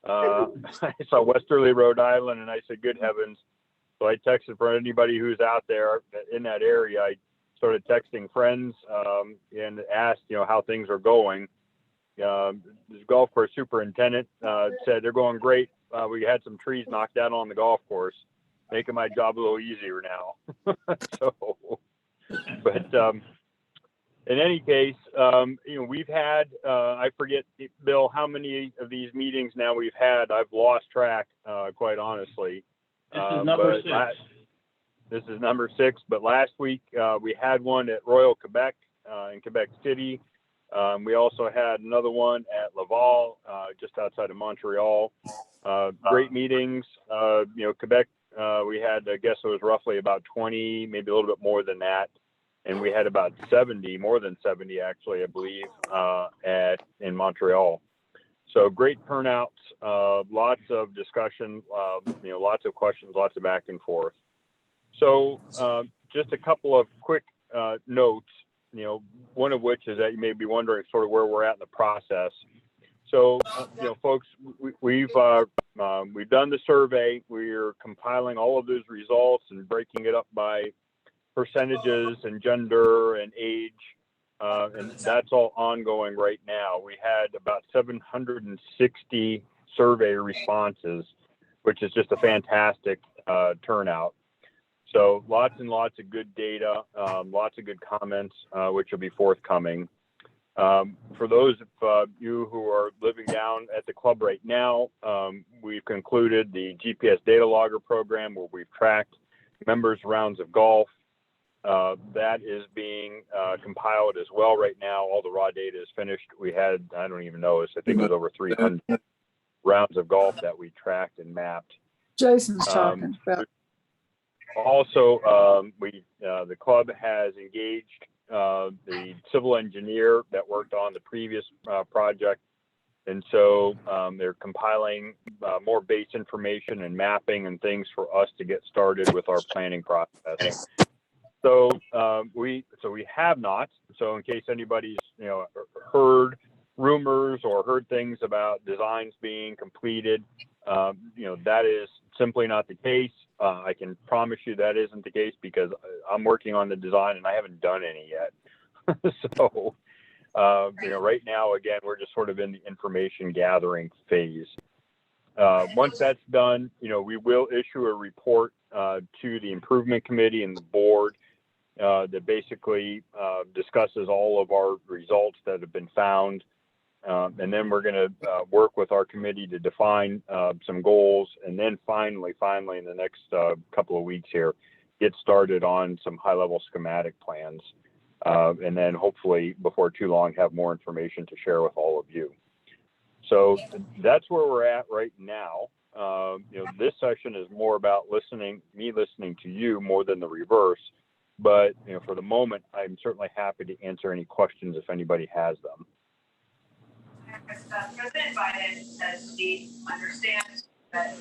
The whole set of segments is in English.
I saw Westerly, Rhode Island, and I said, good heavens. So I texted for anybody who's out there in that area. I started texting friends and asked, how things are going. This golf course superintendent said they're going great. We had some trees knocked down on the golf course, making my job a little easier now. But in any case, we've had, I forget, Bill, how many of these meetings now we've had. I've lost track, quite honestly. This is number 6. This is number 6, but last week we had one at Royal Quebec in Quebec City. We also had another one at Laval, just outside of Montreal. Great meetings. Quebec, we had, I guess it was roughly about 20, maybe a little bit more than that. And we had about 70, more than 70 actually, I believe, in Montreal. So great turnouts, lots of discussion, lots of questions, lots of back and forth. So just a couple of quick notes, one of which is that you may be wondering sort of where we're at in the process. So, folks, we've done the survey. We're compiling all of those results and breaking it up by percentages and gender and age. And that's all ongoing right now. We had about 760 survey responses, which is just a fantastic turnout. So lots and lots of good data, lots of good comments, which will be forthcoming. For those of you who are living down at the club right now, we've concluded the GPS data logger program where we've tracked members' rounds of golf. That is being compiled as well right now. All the raw data is finished. We had, I don't even know, I think it was over 300 rounds of golf that we tracked and mapped. Jason's talking about. Also, the club has engaged the civil engineer that worked on the previous project. And so they're compiling more base information and mapping and things for us to get started with our planning process. So we have not. So in case anybody's heard rumors or heard things about designs being completed, that is simply not the case. I can promise you that isn't the case because I'm working on the design and I haven't done any yet. So right now, again, we're just sort of in the information gathering phase. Once that's done, we will issue a report to the improvement committee and the board that basically discusses all of our results that have been found. And then we're going to work with our committee to define some goals. And then finally, in the next couple of weeks here, get started on some high-level schematic plans. And then hopefully before too long, have more information to share with all of you. So that's where we're at right now. This session is more about me listening to you more than the reverse. But for the moment, I'm certainly happy to answer any questions if anybody has them. President Biden says he understands that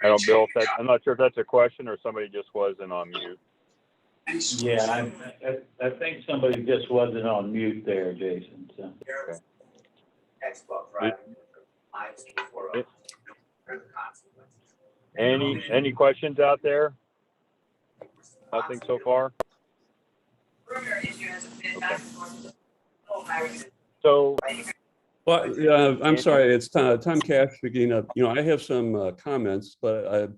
I don't, Bill, I'm not sure if that's a question or somebody just wasn't on mute. Yeah, I think somebody just wasn't on mute there, Jason. So. Okay. Textbook, right? Any questions out there? Nothing so far? Okay. So, well, I'm sorry, it's Tom Cash speaking up. I have some comments, but I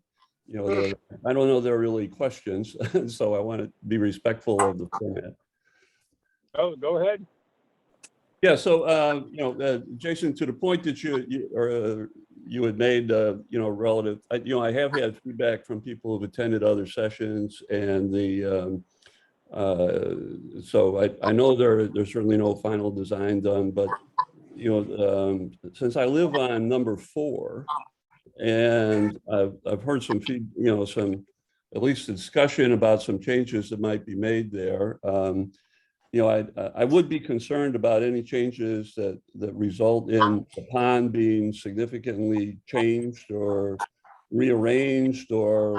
don't know they're really questions, so I want to be respectful of the format. Oh, go ahead. Yeah, so Jason, to the point that you had made, relative, I have had feedback from people who've attended other sessions, and so I know there's certainly no final design done, but since I live on number 4, and I've heard some some at least discussion about some changes that might be made there. I would be concerned about any changes that result in the pond being significantly changed or rearranged or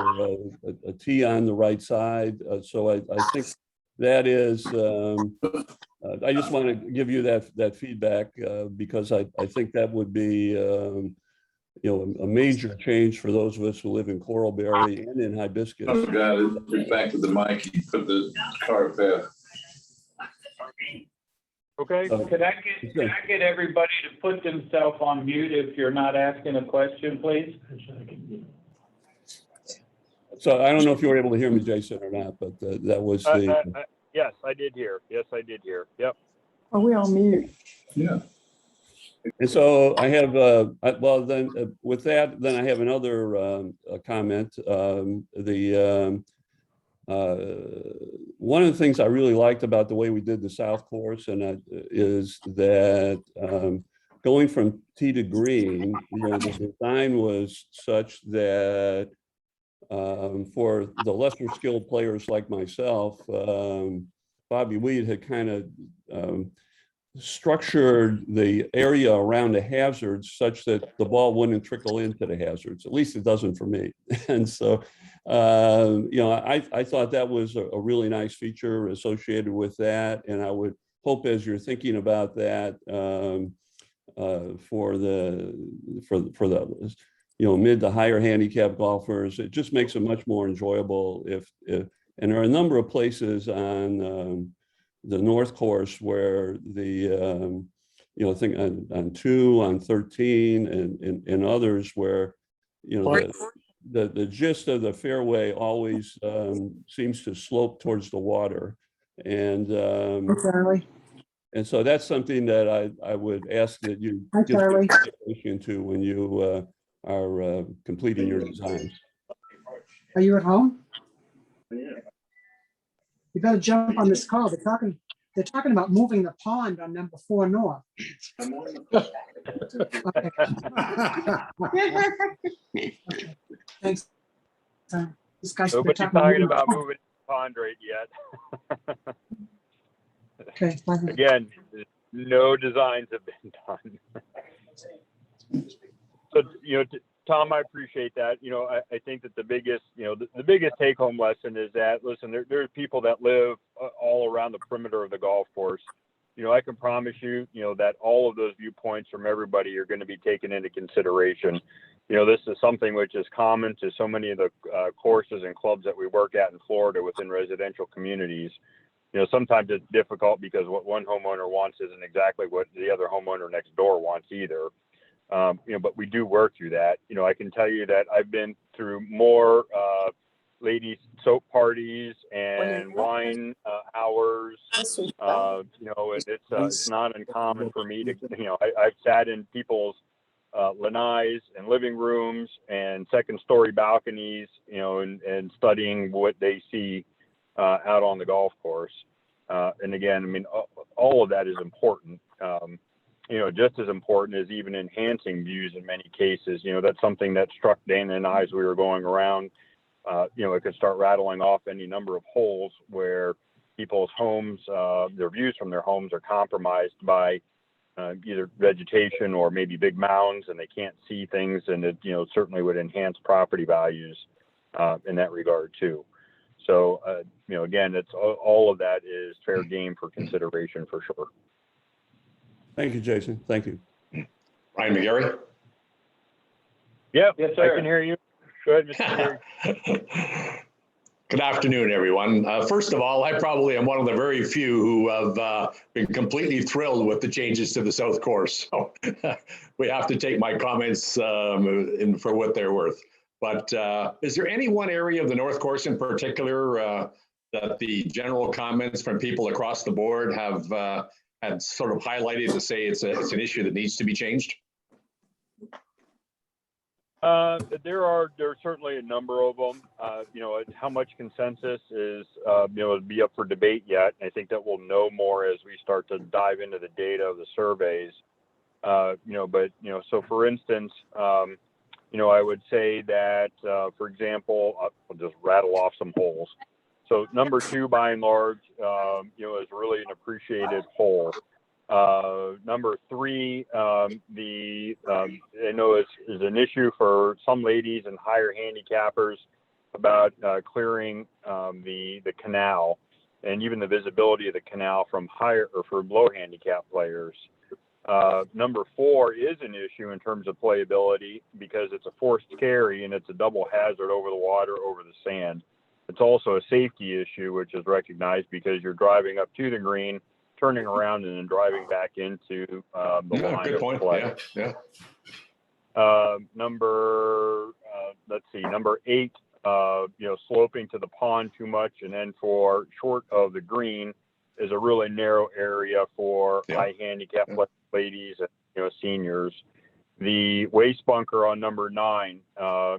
a tee on the right side. So I think that is I just want to give you that feedback because I think that would be a major change for those of us who live in Coralberry and in Hibiscus. Oh God, get back to the mic. He put the car back. Okay. Can I get everybody to put themselves on mute if you're not asking a question, please? So I don't know if you were able to hear me, Jason, or not, but that was the. Yes, I did hear. Yes, I did hear. Yep. Are we on mute? Yeah. And so I have, with that, then I have another comment. One of the things I really liked about the way we did the South Course is that going from tee to green, the design was such that for the lesser skilled players like myself, Bobby Weed had kind of structured the area around the hazards such that the ball wouldn't trickle into the hazards. At least it doesn't for me. And so, I thought that was a really nice feature associated with that. And I would hope as you're thinking about that for the mid to higher handicap golfers, it just makes it much more enjoyable and there are a number of places on the North Course where I think on 2, on 13 and others where, the gist of the fairway always seems to slope towards the water. And so that's something that I would ask that you give consideration to when you are completing your designs. Are you at home? You better jump on this call. They're talking about moving the pond on number 4 North. Okay. Okay. Thanks. Nobody's talking about moving the pond right yet. Okay. Again, no designs have been done. So, Tom, I appreciate that. I think that the biggest take home lesson is that, listen, there are people that live all around the perimeter of the golf course. I can promise you, that all of those viewpoints from everybody are going to be taken into consideration. This is something which is common to so many of the courses and clubs that we work at in Florida within residential communities. Sometimes it's difficult because what one homeowner wants isn't exactly what the other homeowner next door wants either. But we do work through that. I can tell you that I've been through more ladies' soap parties and wine hours. And it's not uncommon for me to, I've sat in people's lanais and living rooms and second-story balconies, and studying what they see out on the golf course. And again, all of that is important. Just as important as even enhancing views in many cases. That's something that struck Dana and I as we were going around. It could start rattling off any number of holes where people's homes, their views from their homes are compromised by either vegetation or maybe big mounds, and they can't see things, and it certainly would enhance property values in that regard too. So again, it's all of that is fair game for consideration for sure. Thank you, Jason. Thank you. Ryan McGarry? Yeah, Yes, sir. I can hear you. Go ahead, Mr. McGarry. Good afternoon, everyone. First of all, I probably am one of the very few who have been completely thrilled with the changes to the South Course. So we have to take my comments for what they're worth. But is there any one area of the North Course in particular that the general comments from people across the board have had sort of highlighted to say it's an issue that needs to be changed? There are certainly a number of them. How much consensus is it'd be up for debate yet. I think that we'll know more as we start to dive into the data of the surveys. So for instance, I would say that, for example, I'll just rattle off some holes. So number 2, by and large, is really an appreciated hole. Number 3, I know is an issue for some ladies and higher handicappers about clearing the canal. and even the visibility of the canal from higher or for low handicap players. Number 4 is an issue in terms of playability because it's a forced carry and it's a double hazard over the water, over the sand. It's also a safety issue, which is recognized because you're driving up to the green, turning around, and then driving back into the line Good of point. play. Yeah. Number 8, sloping to the pond too much, and then for short of the green is a really narrow area for high handicap ladies and seniors. The waste bunker on number 9,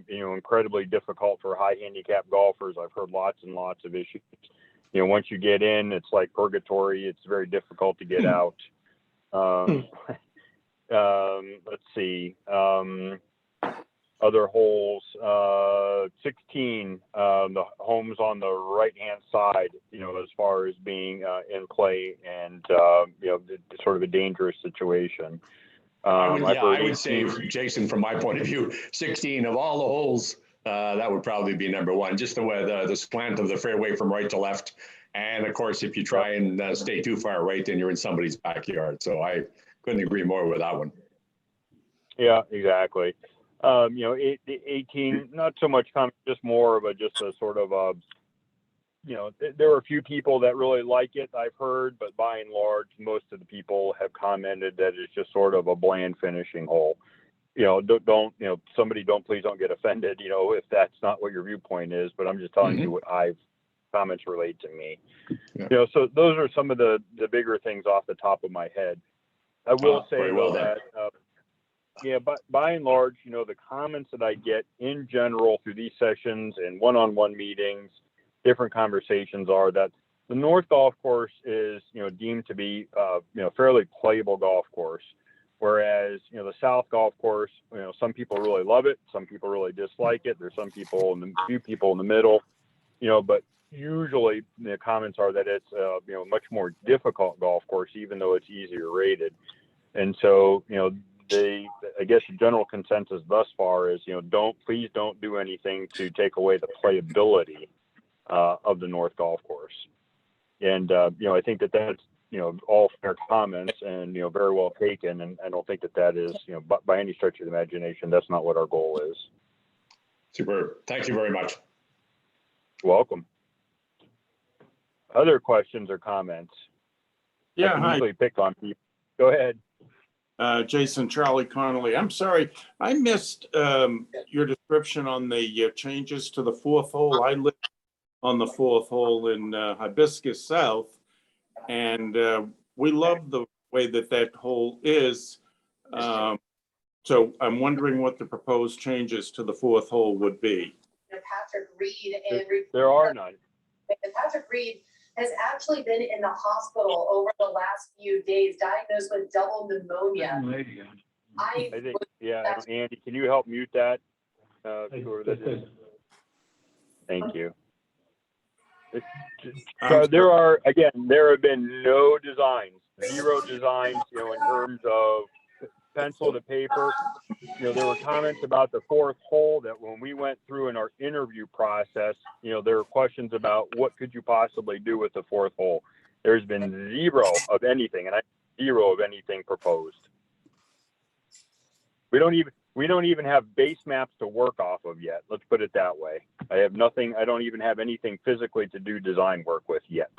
incredibly difficult for high handicap golfers. I've heard lots and lots of issues. Once you get in, it's like purgatory. It's very difficult to get out. Let's see. Other holes, 16, the homes on the right-hand side, as far as being in play and, sort of a dangerous situation. I would say, Jason, from my point of view, 16 of all the holes, that would probably be number 1, just the way the slant of the fairway from right to left. And of course, if you try and stay too far right, then you're in somebody's backyard. So I couldn't agree more with that one. Yeah, exactly. 18, not so much comment, just more of a sort of there are a few people that really like it, I've heard, but by and large, most of the people have commented that it's just sort of a bland finishing hole. Please don't get offended, if that's not what your viewpoint is, but I'm just telling you what comments relate to me. Yeah. So those are some of the bigger things off the top of my head. I will say but by and large, the comments that I get in general through these sessions and one-on-one meetings, different conversations are that the North Golf Course is, deemed to be, fairly playable golf course. Whereas, the South Golf Course, some people really love it. Some people really dislike it. There's some people and a few people in the middle, but usually the comments are that it's, much more difficult golf course, even though it's easier rated. And so, I guess the general consensus thus far is, please don't do anything to take away the playability of the North Golf Course. And, I think that's, all fair comments and, very well taken. And I don't think that is, by any stretch of the imagination, that's not what our goal is. Super. Thank you very much. Welcome. Other questions or comments? Yeah, I can hi. usually pick on people. Go ahead. Jason, Charlie Connolly. I'm sorry, I missed your description on the changes to the 4th hole. I live on the 4th hole in Hibiscus South, and we love the way that hole is. So I'm wondering what the proposed changes to the 4th hole would be. Patrick Reed and There are none. Patrick Reed has actually been in the hospital over the last few days, diagnosed with double pneumonia. I think, Andy, can you help mute that? Whoever that is. Thank you. There have been no designs, 0 designs, in terms of pencil to paper. There were comments about the 4th hole that when we went through in our interview process, there were questions about what could you possibly do with the 4th hole. There's been 0 of anything, and 0 of anything proposed. We don't even have base maps to work off of yet. Let's put it that way. I have nothing. I don't even have anything physically to do design work with yet.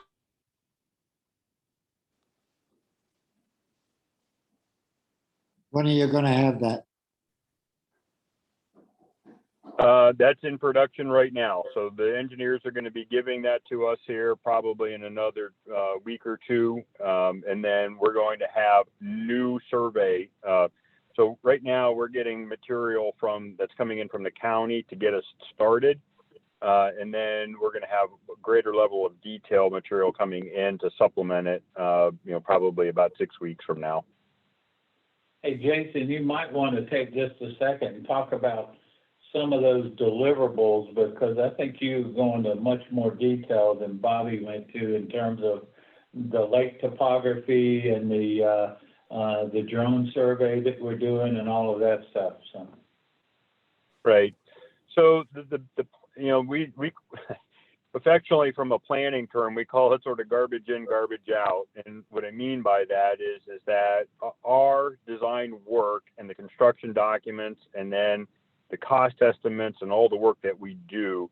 When are you going to have that? That's in production right now. So the engineers are going to be giving that to us here probably in another week or 2. And then we're going to have new survey. So right now we're getting material that's coming in from the county to get us started. And then we're going to have a greater level of detail material coming in to supplement it, probably about 6 weeks from now. Hey, Jason, you might want to take just a second and talk about some of those deliverables, because I think you go into much more detail than Bobby went to in terms of the lake topography and the drone survey that we're doing and all of that stuff. So. Right. So we affectionately from a planning term, we call it sort of garbage in, garbage out. And what I mean by that is that our design work and the construction documents and then the cost estimates and all the work that we do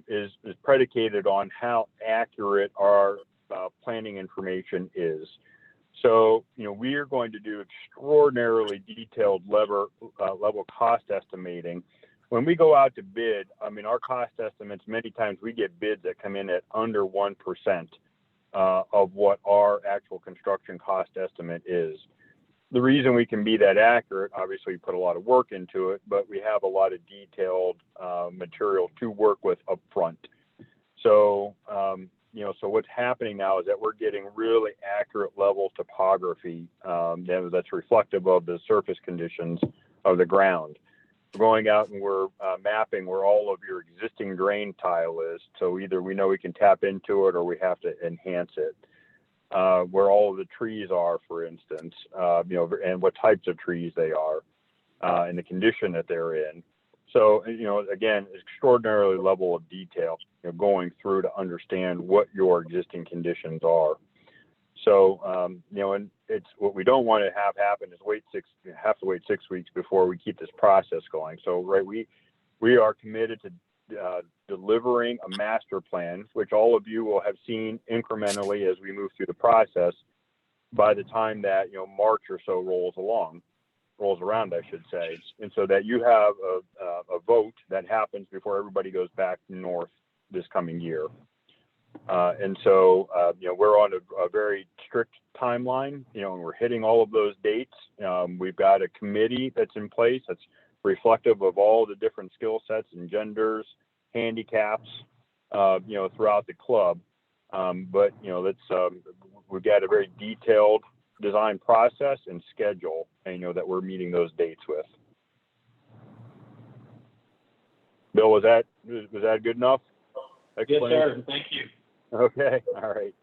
is predicated on how accurate our planning information is. So, we are going to do extraordinarily detailed level cost estimating. When we go out to bid, our cost estimates, many times we get bids that come in at under 1% of what our actual construction cost estimate is. The reason we can be that accurate, obviously we put a lot of work into it, but we have a lot of detailed material to work with up front. So, so what's happening now is that we're getting really accurate level topography that's reflective of the surface conditions of the ground. We're going out and we're mapping where all of your existing drain tile is. So either we know we can tap into it or we have to enhance it. Where all of the trees are, for instance, and what types of trees they are, and the condition that they're in. So, again, extraordinary level of detail going through to understand what your existing conditions are. So, and it's what we don't want to have happen is have to wait 6 weeks before we keep this process going. So, right, we are committed to delivering a master plan, which all of you will have seen incrementally as we move through the process by the time that, March or so rolls around, I should say. And so that you have a vote that happens before everybody goes back north this coming year. And so, we're on a very strict timeline, and we're hitting all of those dates. We've got a committee that's in place that's reflective of all the different skill sets and genders, handicaps, throughout the club. But, we've got a very detailed design process and schedule, and, that we're meeting those dates with. Bill, was that good enough? Yes, sir. Thank you. Okay. All right.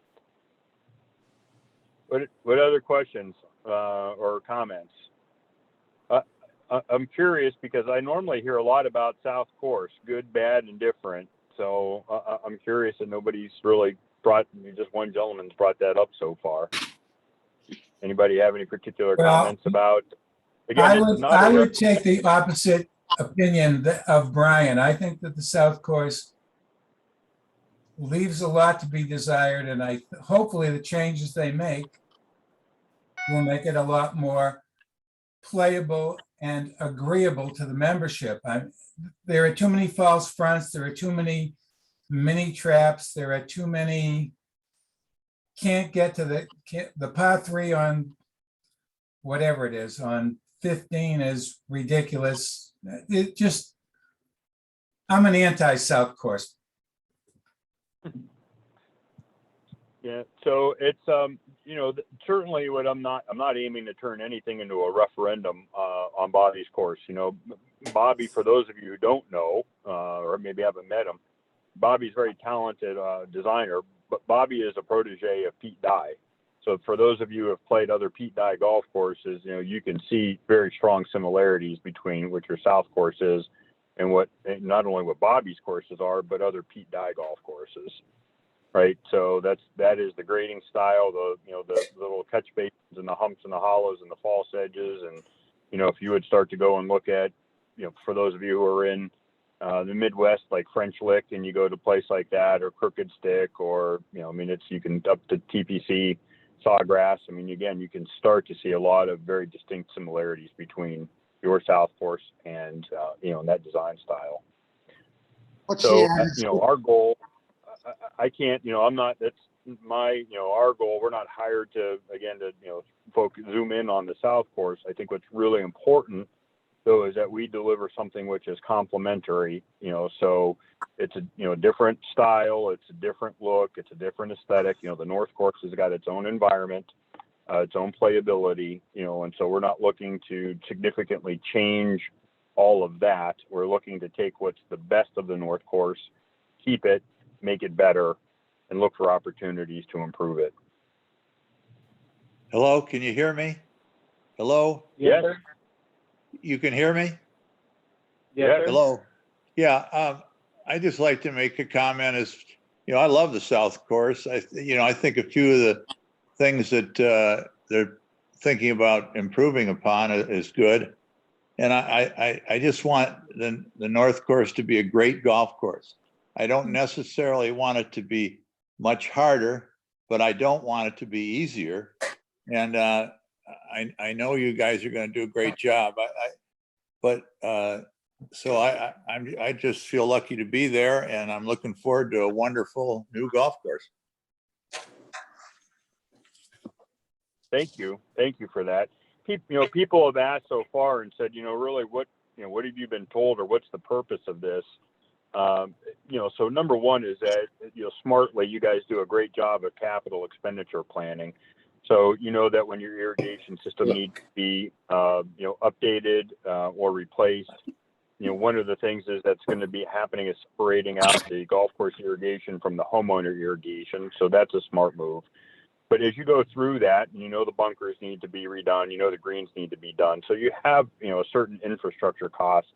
What other questions or comments? I'm curious because I normally hear a lot about South Course, good, bad, and different. So I'm curious that nobody's really just one gentleman's brought that up so far. Anybody have any particular comments about? Again, I would take the opposite opinion of Brian. I think that the South Course leaves a lot to be desired, and hopefully the changes they make will make it a lot more playable and agreeable to the membership. There are too many false fronts. There are too many mini traps. There are too many. Can't get to the par 3 on whatever it is on 15 is ridiculous. I'm an anti-South Course. Yeah, so it's certainly what I'm not aiming to turn anything into a referendum on Bobby's course. Bobby, for those of you who don't know or maybe haven't met him, Bobby's a very talented designer, but Bobby is a protege of Pete Dye. So for those of you who have played other Pete Dye golf courses, you can see very strong similarities between what your South Course is and not only what Bobby's courses are, but other Pete Dye golf courses. Right, so that is the grading style, the little catch basins and the humps and the hollows and the false edges, and if you would start to go and look at, for those of you who are in the Midwest, like French Lick, and you go to a place like that, or Crooked Stick, or you can up to TPC, Sawgrass. Again, you can start to see a lot of very distinct similarities between your South Course and that design style. Our goal. I can't, I'm not, that's my, our goal. We're not hired to focus, zoom in on the South Course. I think what's really important though is that we deliver something which is complementary, so it's a different style, it's a different look, it's a different aesthetic. The North Course has got its own environment, its own playability, and so we're not looking to significantly change all of that. We're looking to take what's the best of the North Course, keep it, make it better, and look for opportunities to improve it. Hello, can you hear me? Hello? Yes. You can hear me? Yes. Hello? Yeah, I just like to make a comment as, I love the South Course. I think a few of the things that they're thinking about improving upon is good. And I just want the North Course to be a great golf course. I don't necessarily want it to be much harder, but I don't want it to be easier. And I know you guys are going to do a great job. So I just feel lucky to be there, and I'm looking forward to a wonderful new golf course. Thank you for that. People have asked so far and said, really, what have you been told, or what's the purpose of this? So number one is that, smartly, you guys do a great job of capital expenditure planning. So you know that when your irrigation system needs to be, updated or replaced, one of the things is that's going to be happening is separating out the golf course irrigation from the homeowner irrigation. So that's a smart move. But as you go through that, the bunkers need to be redone, the greens need to be done. So you have, a certain infrastructure cost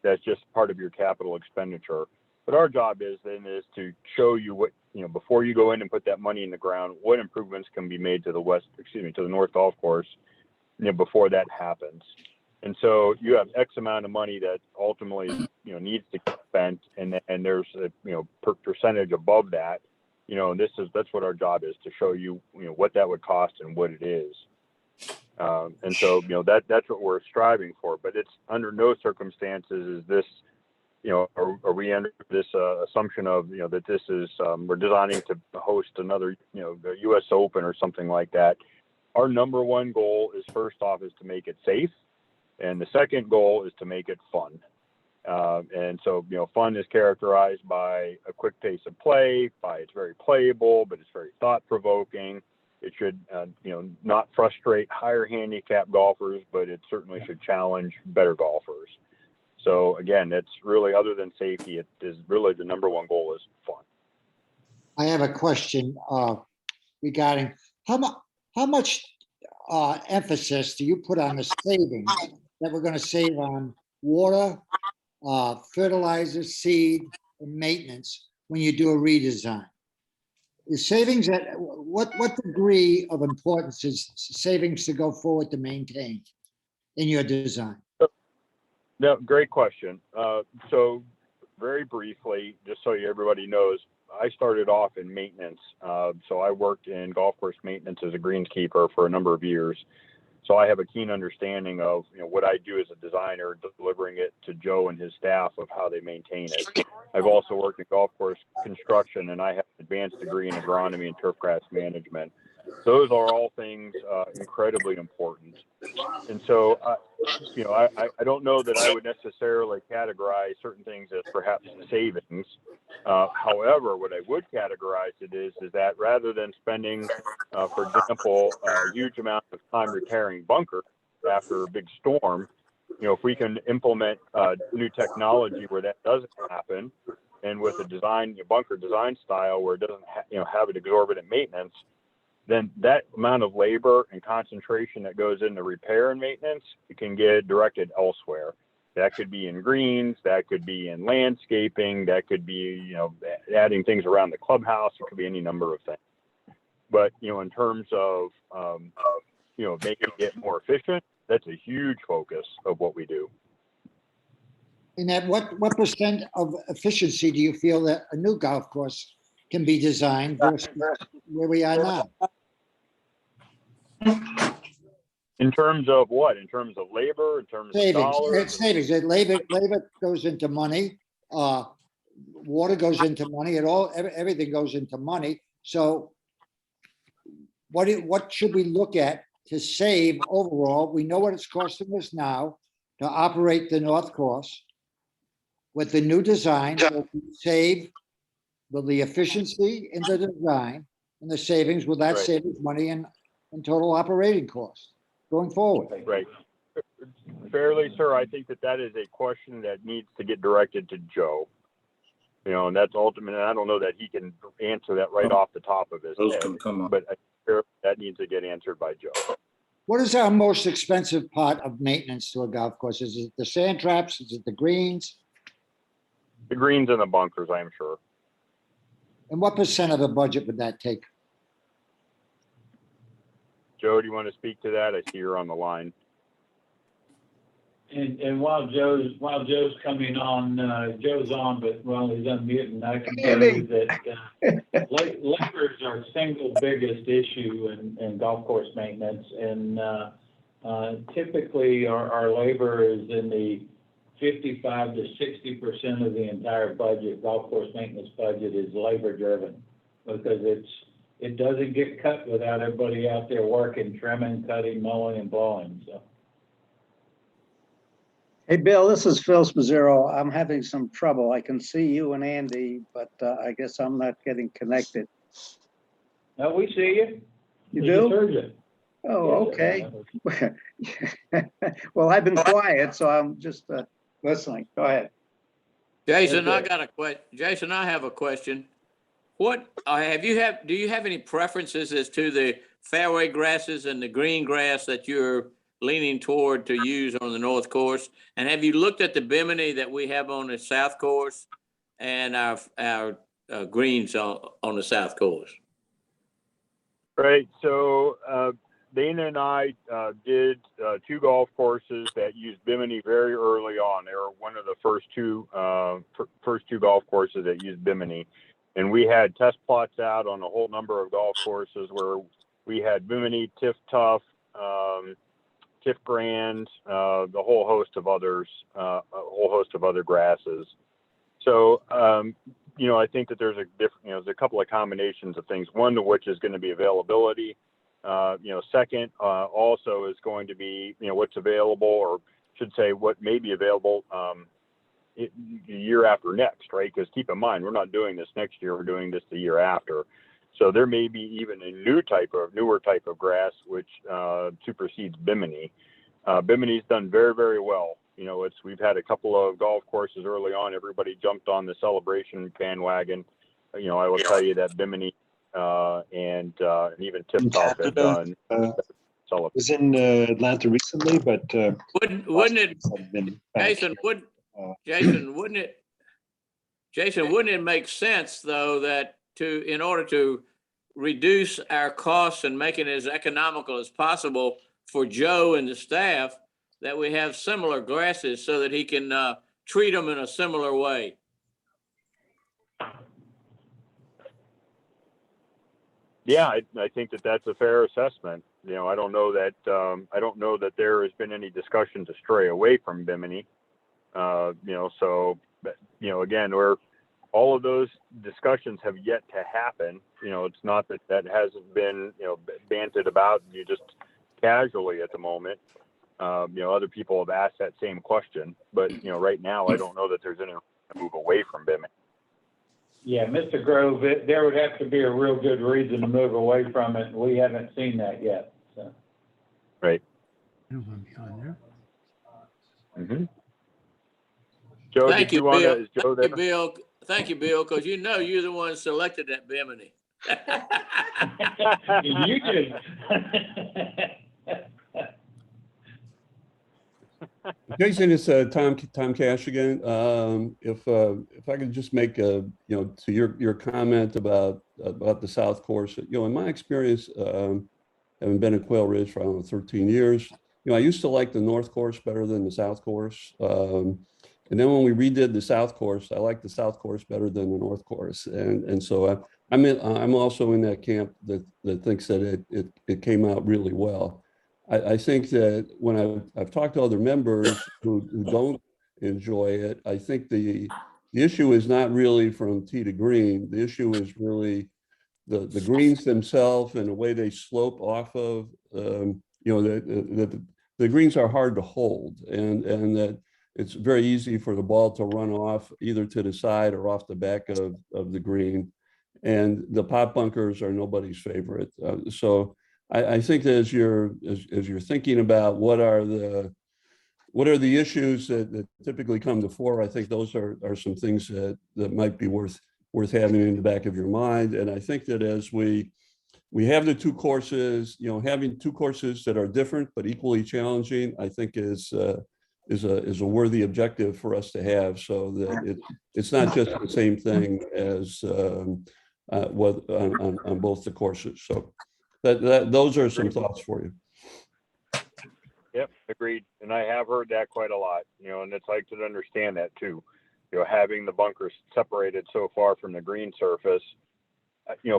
that's just part of your capital expenditure. But our job is to show you what, before you go in and put that money in the ground, what improvements can be made to the North Golf Course, before that happens. And so you have X amount of money that ultimately, needs to get spent, and there's a, percentage above that. And that's what our job is, to show you, what that would cost and what it is. And so, that's what we're striving for. But it's under no circumstances is this, are we under this assumption of, that this is, we're designing to host another, the U.S. Open or something like that. Our number one goal is, first off, is to make it safe. And the second goal is to make it fun. And so, fun is characterized by a quick pace of play, by it's very playable, but it's very thought-provoking. It should, not frustrate higher handicap golfers, but it certainly should challenge better golfers. So again, it's really, other than safety, it is really the number one goal is fun. I have a question regarding how much emphasis do you put on the savings that we're going to save on water, fertilizer, seed, and maintenance when you do a redesign? Is savings at what degree of importance is savings to go forward to maintain in your design? No, great question. So very briefly, just so everybody knows, I started off in maintenance. So I worked in golf course maintenance as a greenskeeper for a number of years. So I have a keen understanding of, what I do as a designer, delivering it to Joe and his staff of how they maintain it. I've also worked in golf course construction, and I have an advanced degree in agronomy and turfgrass management. Those are all things incredibly important. And so, I don't know that I would necessarily categorize certain things as perhaps savings. However, what I would categorize it is that rather than spending, for example, a huge amount of time repairing bunker after a big storm, if we can implement new technology where that doesn't happen, and with a bunker design style where it doesn't have an exorbitant maintenance, then that amount of labor and concentration that goes into repair and maintenance, it can get directed elsewhere. That could be in greens, that could be in landscaping, that could be, adding things around the clubhouse. It could be any number of things. But, in terms of, making it more efficient, that's a huge focus of what we do. And at what percent of efficiency do you feel that a new golf course can be designed versus where we are now? In terms of what? In terms of labor? In terms of dollars? It's savings. Labor goes into money. Water goes into money. Everything goes into money. So, what should we look at to save overall? We know what it's costing us now to operate the North Course. With the new design, we'll save the efficiency in the design and the savings. Will that save us money and total operating costs going forward? Right. Fairly, sir, I think that is a question that needs to get directed to Joe. And that's ultimate. I don't know that he can answer that right off the top of his head, but I think that needs to get answered by Joe. What is our most expensive part of maintenance to a golf course? Is it the sand traps? Is it the greens? The greens and the bunkers, I'm sure. And what percent of the budget would that take? Joe, do you want to speak to that? I see you're on the line. And while Joe's coming on, Joe's on, but while he's unmuting, I can tell you that labor is our single biggest issue in golf course maintenance. And typically our labor is in the 55 to 60% of the entire budget. Golf course maintenance budget is labor driven because it doesn't get cut without everybody out there working, trimming, cutting, mowing, and blowing. So. Hey, Bill, this is Phil Spizzero. I'm having some trouble. I can see you and Andy, but I guess I'm not getting connected. No, we see you. You We do? just heard you. Oh, okay. Well, I've been quiet, so I'm just listening. Go ahead. Jason, Okay. Jason, I have a question. What do you have any preferences as to the fairway grasses and the green grass that you're leaning toward to use on the north course? And have you looked at the bimini that we have on the south course and our greens on the south course? Right. So Dana and I did 2 golf courses that used bimini very early on. They were one of the first two golf courses that used bimini. And we had test plots out on a whole number of golf courses where we had bimini, Tiff Tough, Tiff Grand, the whole host of others, a whole host of other grasses. So, I think that there's there's a couple of combinations of things. One of which is going to be availability. Second, also is going to be, what's available, or should say what may be available year after next, right? Because keep in mind, we're not doing this next year, we're doing this the year after. So there may be even a newer type of grass which supersedes bimini. Bimini's done very, very well. We've had a couple of golf courses early on. Everybody jumped on the celebration bandwagon. I will tell you that bimini and even Tip Top have done. Was in Atlanta recently, but wouldn't it, Jason, wouldn't it make sense though that in order to reduce our costs and make it as economical as possible for Joe and the staff, that we have similar grasses so that he can treat them in a similar way? Yeah, I think that that's a fair assessment. I don't know that there has been any discussion to stray away from bimini. Again, all of those discussions have yet to happen. It's not that hasn't been, banted about just casually at the moment. Other people have asked that same question, but right now I don't know that there's any move away from bimini. Yeah, Mr. Grove, there would have to be a real good reason to move away from it. We haven't seen that yet. So. Right. Mm-hmm. Joe, Thank you, Bill. Joe there? Thank you, Bill, because you're the one selected that bimini. You did. Jason, it's Tom Cash again. If I could just make to your comment about the South Course, in my experience, having been at Quail Ridge for 13 years, I used to like the North Course better than the South Course. And then when we redid the South Course, I like the South Course better than the North Course. And so I'm also in that camp that thinks that it came out really well. I think that when I've talked to other members who don't enjoy it, I think the issue is not really from tee to green. The issue is really the greens themselves and the way they slope off of, the greens are hard to hold, and that it's very easy for the ball to run off either to the side or off the back of the green. And the pot bunkers are nobody's favorite. So I think that as you're thinking about what are the issues that typically come to fore, I think those are some things that might be worth having in the back of your mind. And I think that as we have the 2 courses, having 2 courses that are different but equally challenging, I think is is a worthy objective for us to have, so that it's not just the same thing as what on both the courses. So those are some thoughts for you. Yep, agreed. And I have heard that quite a lot, and it's like to understand that too. Having the bunkers separated so far from the green surface,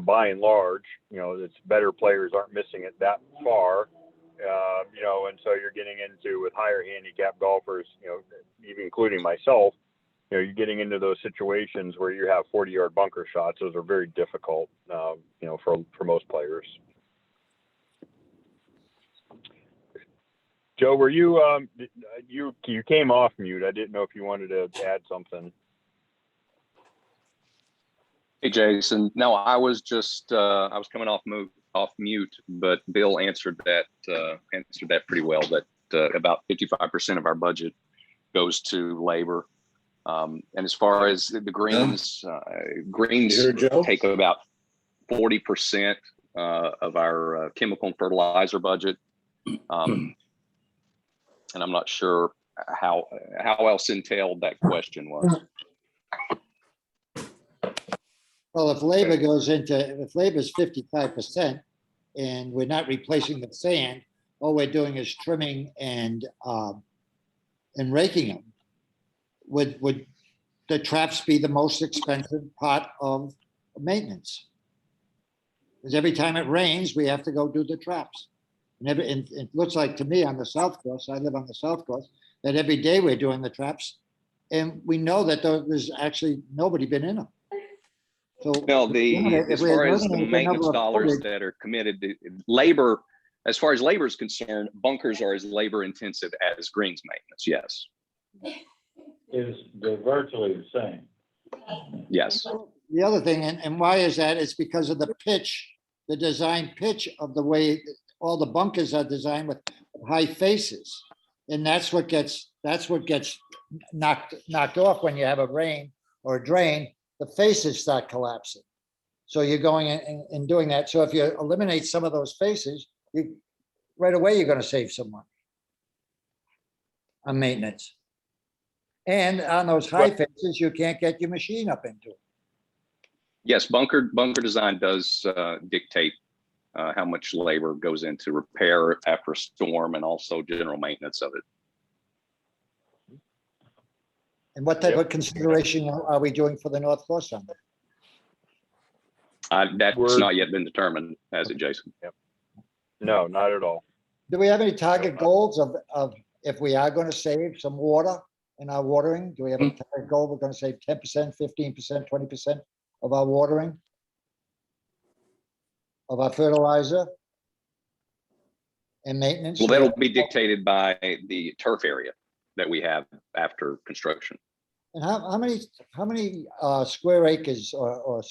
by and large, it's better players aren't missing it that far. And so you're getting into, with higher handicap golfers, even including myself, you're getting into those situations where you have 40-yard bunker shots. Those are very difficult, for most players. Joe, were you, you came off mute. I didn't know if you wanted to add something. Hey, Jason. No, I was just, I was coming off mute, but Bill answered that pretty well, that about 55% of our budget goes to labor. And as far as the greens, greens take about 40% of our chemical and fertilizer budget. And I'm not sure how else entailed that question was. Well, if labor if labor is 55% and we're not replacing the sand, all we're doing is trimming and raking them, would the traps be the most expensive part of maintenance? Because every time it rains, we have to go do the traps. And it looks like to me on the South Coast, I live on the South Coast, that every day we're doing the traps, and we know that there's actually nobody been in them. So, well, as far as the maintenance dollars that are committed to labor, as far as labor is concerned, bunkers are as labor intensive as greens maintenance. Yes. They're virtually the same. Yes. The other thing, and why is that? It's because of the pitch, the design pitch of the way all the bunkers are designed with high faces. And that's what gets knocked off when you have a rain or a drain, the faces start collapsing. So you're going and doing that. So if you eliminate some of those faces, right away, you're going to save some money on maintenance. And on those high faces, you can't get your machine up into it. Yes, bunker design does dictate how much labor goes into repair after a storm and also general maintenance of it. And what type of consideration are we doing for the North Course on that? That's not yet been determined, has it, Jason? Yep. No, not at all. Do we have any target goals of if we are going to save some water in our watering? Do we have a target goal? We're going to save 10%, 15%, 20% of our watering, of our fertilizer and maintenance? Well, that'll be dictated by the turf area that we have after construction. And how many square acres or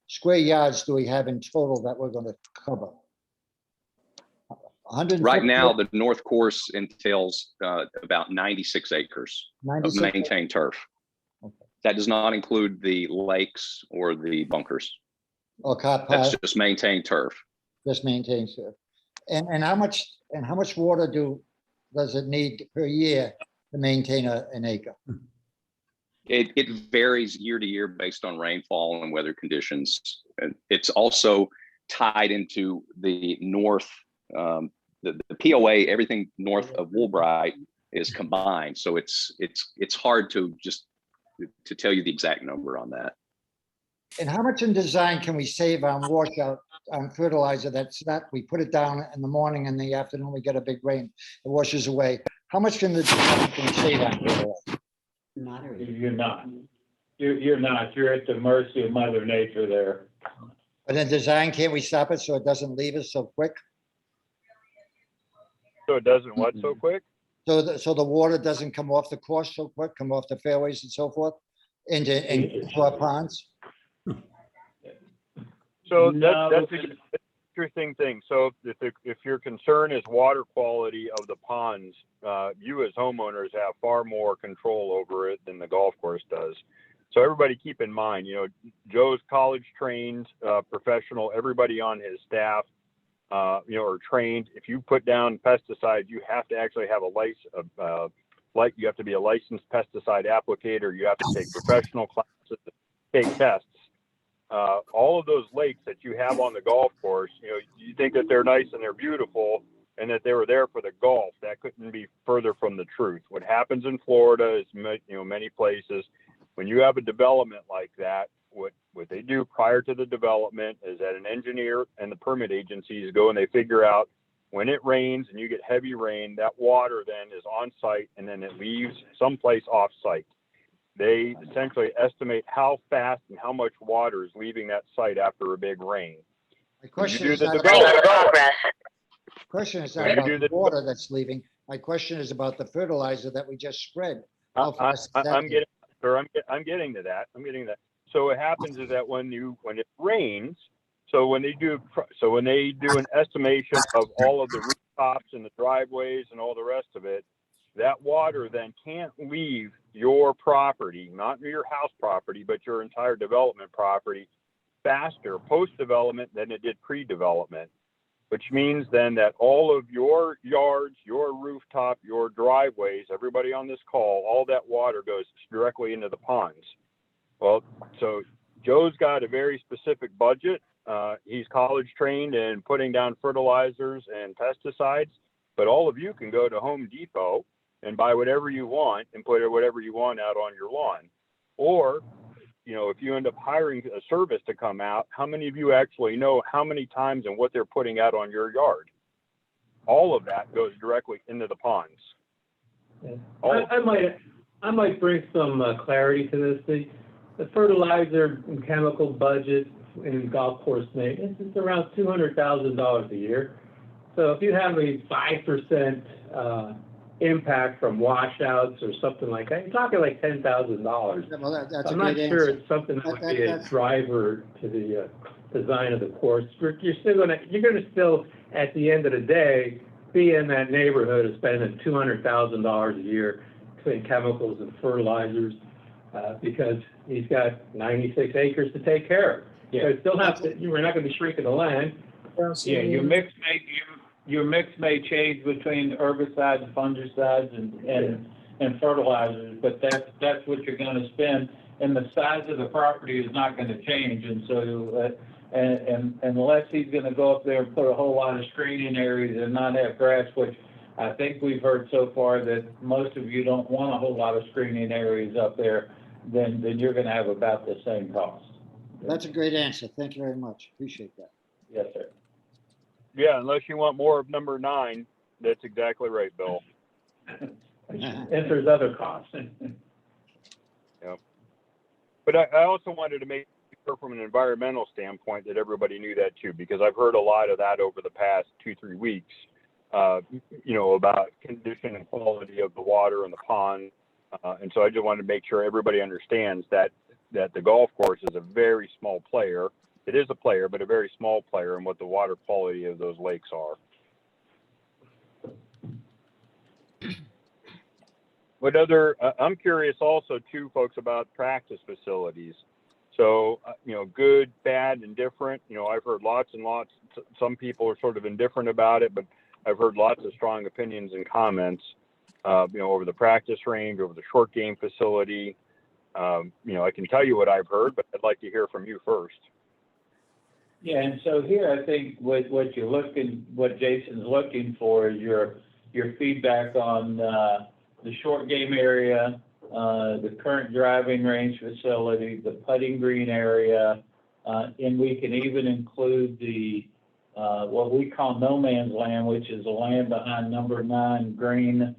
square yards do we have in total that we're going to cover? 150? Right now, the North Course entails about 96 acres of maintained turf. Okay. That does not include the lakes or the bunkers. Okay, that's just maintained turf. Just maintained turf. And how much water does it need per year to maintain an acre? It varies year to year based on rainfall and weather conditions. And it's also tied into the north, the POA, everything north of Woolbright is combined. So it's hard to tell you the exact number on that. And how much in design can we save on washout on fertilizer? That's not, we put it down in the morning and the afternoon, we get a big rain, it washes away. How much can we save on fertilizer? You're not. You're not. You're at the mercy of Mother Nature there. But in design, can't we stop it so it doesn't leave us so quick? So it doesn't what so quick? So the water doesn't come off the course so quick, come off the fairways and so forth into our ponds? So that's an interesting thing. So if your concern is water quality of the ponds, you as homeowners have far more control over it than the golf course does. So everybody keep in mind, Joe's college trained professional, everybody on his staff, are trained. If you put down pesticides, you have to actually have a you have to be a licensed pesticide applicator. You have to take professional classes, take tests. All of those lakes that you have on the golf course, you think that they're nice and they're beautiful and that they were there for the golf. That couldn't be further from the truth. What happens in Florida is, many places, when you have a development like that, what they do prior to the development is that an engineer and the permit agencies go and they figure out when it rains and you get heavy rain, that water then is on site and then it leaves someplace off site. They essentially estimate how fast and how much water is leaving that site after a big rain. My question is the not development. question is not about the water that's leaving. My question is about the fertilizer that we just spread. How fast is that I'm getting to that. So what happens is that when it rains, so when they do an estimation of all of the rooftops and the driveways and all the rest of it, that water then can't leave your property, not your house property, but your entire development property faster post-development than it did pre-development, which means then that all of your yards, your rooftop, your driveways, everybody on this call, all that water goes directly into the ponds. Well, so Joe's got a very specific budget. He's college trained in putting down fertilizers and pesticides, but all of you can go to Home Depot and buy whatever you want and put whatever you want out on your lawn. Or, if you end up hiring a service to come out, how many of you actually know how many times and what they're putting out on your yard? All of that goes directly into the ponds. I might bring some clarity to this. The fertilizer and chemical budget in golf course maintenance is around $200,000 a year. So if you have a 5% impact from washouts or something like that, you're talking like $10,000. Yeah, well, that's I'm a not great sure answer. it's something that would be a driver to the design of the course. You're gonna still at the end of the day be in that neighborhood of spending $200,000 a year between chemicals and fertilizers because he's got 96 acres to take care of. So still have to. We're not going to be shrinking the land. Yeah, your mix may change between herbicides and fungicides and fertilizers, but that's what you're going to spend, and the size of the property is not going to change. And so, and unless he's going to go up there and put a whole lot of screening areas and not have grass, which I think we've heard so far that most of you don't want a whole lot of screening areas up there, then you're going to have about the same cost. That's a great answer. Thank you very much. Appreciate that. Yes, sir. Yeah, unless you want more of number 9, that's exactly right, Bill. If there's other costs. Yeah. But I also wanted to make sure from an environmental standpoint that everybody knew that too, because I've heard a lot of that over the past 2-3 weeks, about condition and quality of the water in the pond. And so I just wanted to make sure everybody understands that the golf course is a very small player. It is a player, but a very small player in what the water quality of those lakes are. I'm curious also too, folks, about practice facilities. So, good, bad, and different. I've heard lots and lots. Some people are sort of indifferent about it, but I've heard lots of strong opinions and comments, over the practice range, over the short game facility. I can tell you what I've heard, but I'd like to hear from you first. Yeah, and so here I think what Jason's looking for is your feedback on the short game area, the current driving range facility, the putting green area, and we can even include the what we call no man's land, which is the land behind number 9 green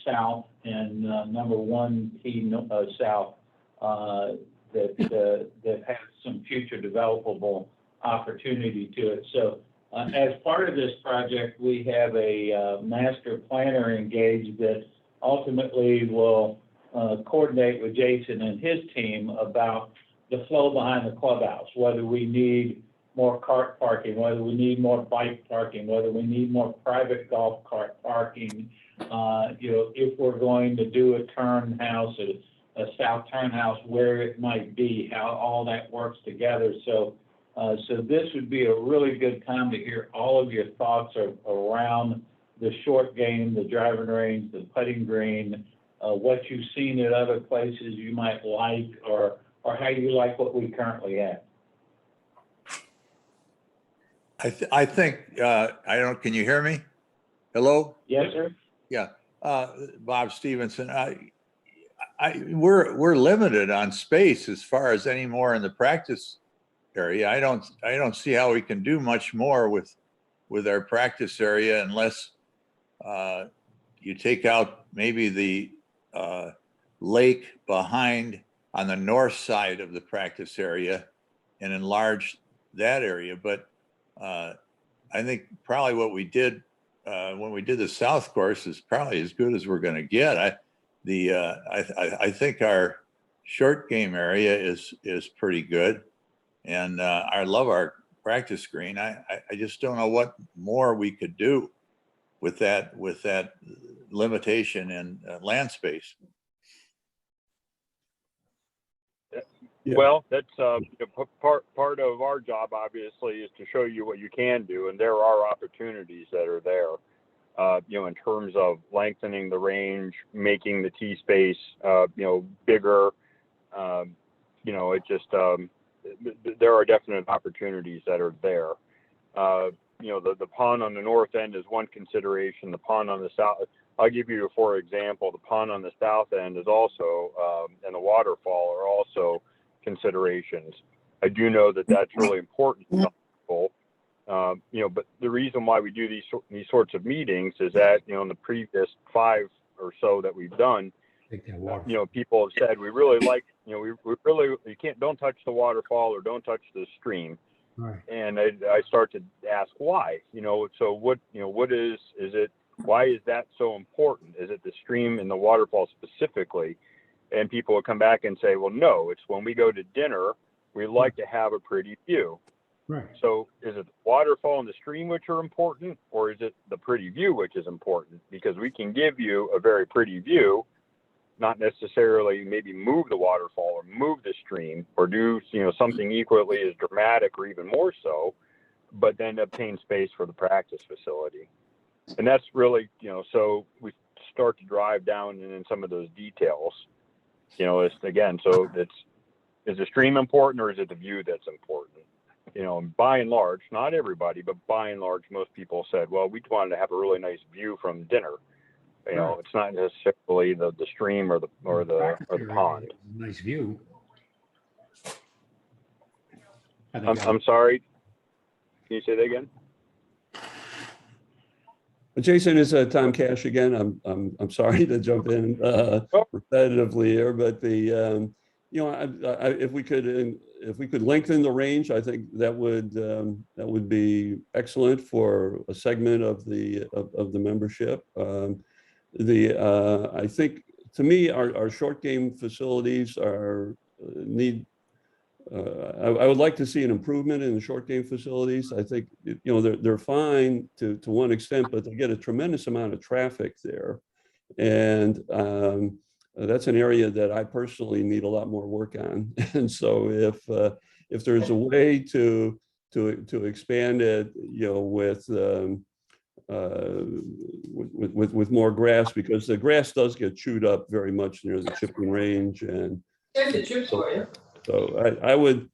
south and number 1 tee south that has some future developable opportunity to it. So as part of this project, we have a master planner engaged that ultimately will coordinate with Jason and his team about the flow behind the clubhouse, whether we need more cart parking, whether we need more bike parking, whether we need more private golf cart parking, if we're going to do a turn house, a south turn house, where it might be, how all that works together. So this would be a really good time to hear all of your thoughts around the short game, the driving range, the putting green, what you've seen at other places you might like, or how you like what we currently have. I think, I don't, can you hear me? Hello? Yes, sir. Yeah, Bob Stevenson, we're limited on space as far as any more in the practice area. I don't see how we can do much more with our practice area unless you take out maybe the lake behind on the north side of the practice area and enlarge that area. But I think probably what we did when we did the south course is probably as good as we're going to get. I think our short game area is pretty good, and I love our practice green. I just don't know what more we could do with that limitation in land space. Well, that's part of our job, obviously, is to show you what you can do, and there are opportunities that are there. In terms of lengthening the range, making the tee space, bigger. It just there are definite opportunities that are there. The pond on the north end is one consideration. The pond on the south, I'll give you, for example, the pond on the south end is also, and the waterfall are also considerations. I do know that that's really important to some people. But the reason why we do these sorts of meetings is that, in the previous 5 or so that we've done, people have said, we really like, don't touch the waterfall or don't touch the stream. Right. And I start to ask why, so what is it, why is that so important? Is it the stream and the waterfall specifically? And people will come back and say, well, no, it's when we go to dinner, we like to have a pretty view. Right. So is it the waterfall and the stream which are important, or is it the pretty view which is important? Because we can give you a very pretty view, not necessarily maybe move the waterfall or move the stream or do something equally as dramatic or even more so, but then obtain space for the practice facility. And that's really, so we start to drive down in some of those details. It's again, so is the stream important or is it the view that's important? By and large, not everybody, but by and large, most people said, well, we wanted to have a really nice view from dinner. It's not necessarily the stream or the pond. Nice view. I'm sorry. Can you say that again? Jason, it's Tom Cash again. I'm sorry to jump in repetitively here, but if we could lengthen the range, I think that would be excellent for a segment of the membership. I think, to me, our short game facilities need. I would like to see an improvement in the short game facilities. I think they're fine to one extent, but they get a tremendous amount of traffic there, and that's an area that I personally need a lot more work on. And so if there's a way to expand it, with more grass, because the grass does get chewed up very much near the chipping range, and so I would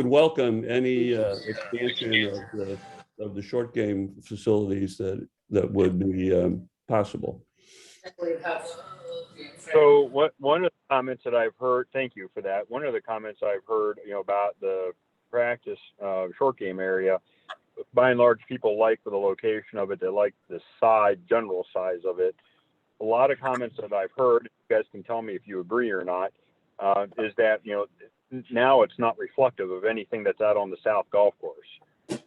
welcome any expansion of the short game facilities that would be possible. So one of the comments that I've heard, thank you for that. One of the comments I've heard, about the practice short game area, by and large, people like the location of it. They like the general size of it. A lot of comments that I've heard, you guys can tell me if you agree or not, is that, now it's not reflective of anything that's out on the South Golf Course.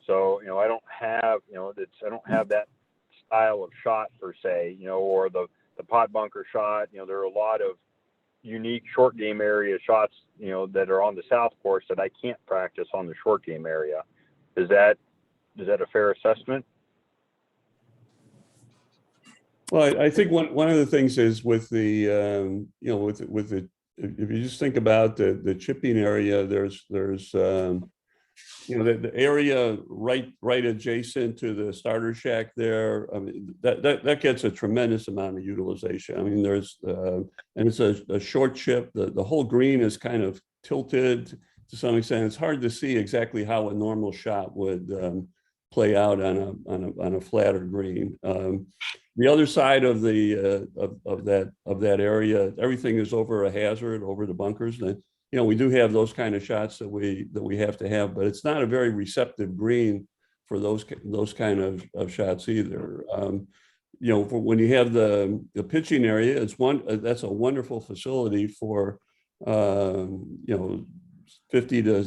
So, I don't have, I don't have that style of shot per se, or the pot bunker shot. There are a lot of unique short game area shots, that are on the South Course that I can't practice on the short game area. Is that a fair assessment? Well, I think one of the things is with the, with the, if you just think about the chipping area, there's the area right adjacent to the starter shack there, I mean, that gets a tremendous amount of utilization. I mean, there's, and it's a short chip. The whole green is kind of tilted to some extent. It's hard to see exactly how a normal shot would play out on a flatter green. The other side of the of that area, everything is over a hazard, over the bunkers. And we do have those kind of shots that we have to have, but it's not a very receptive green for those kind of shots either. For when you have the pitching area, that's a wonderful facility for 50 to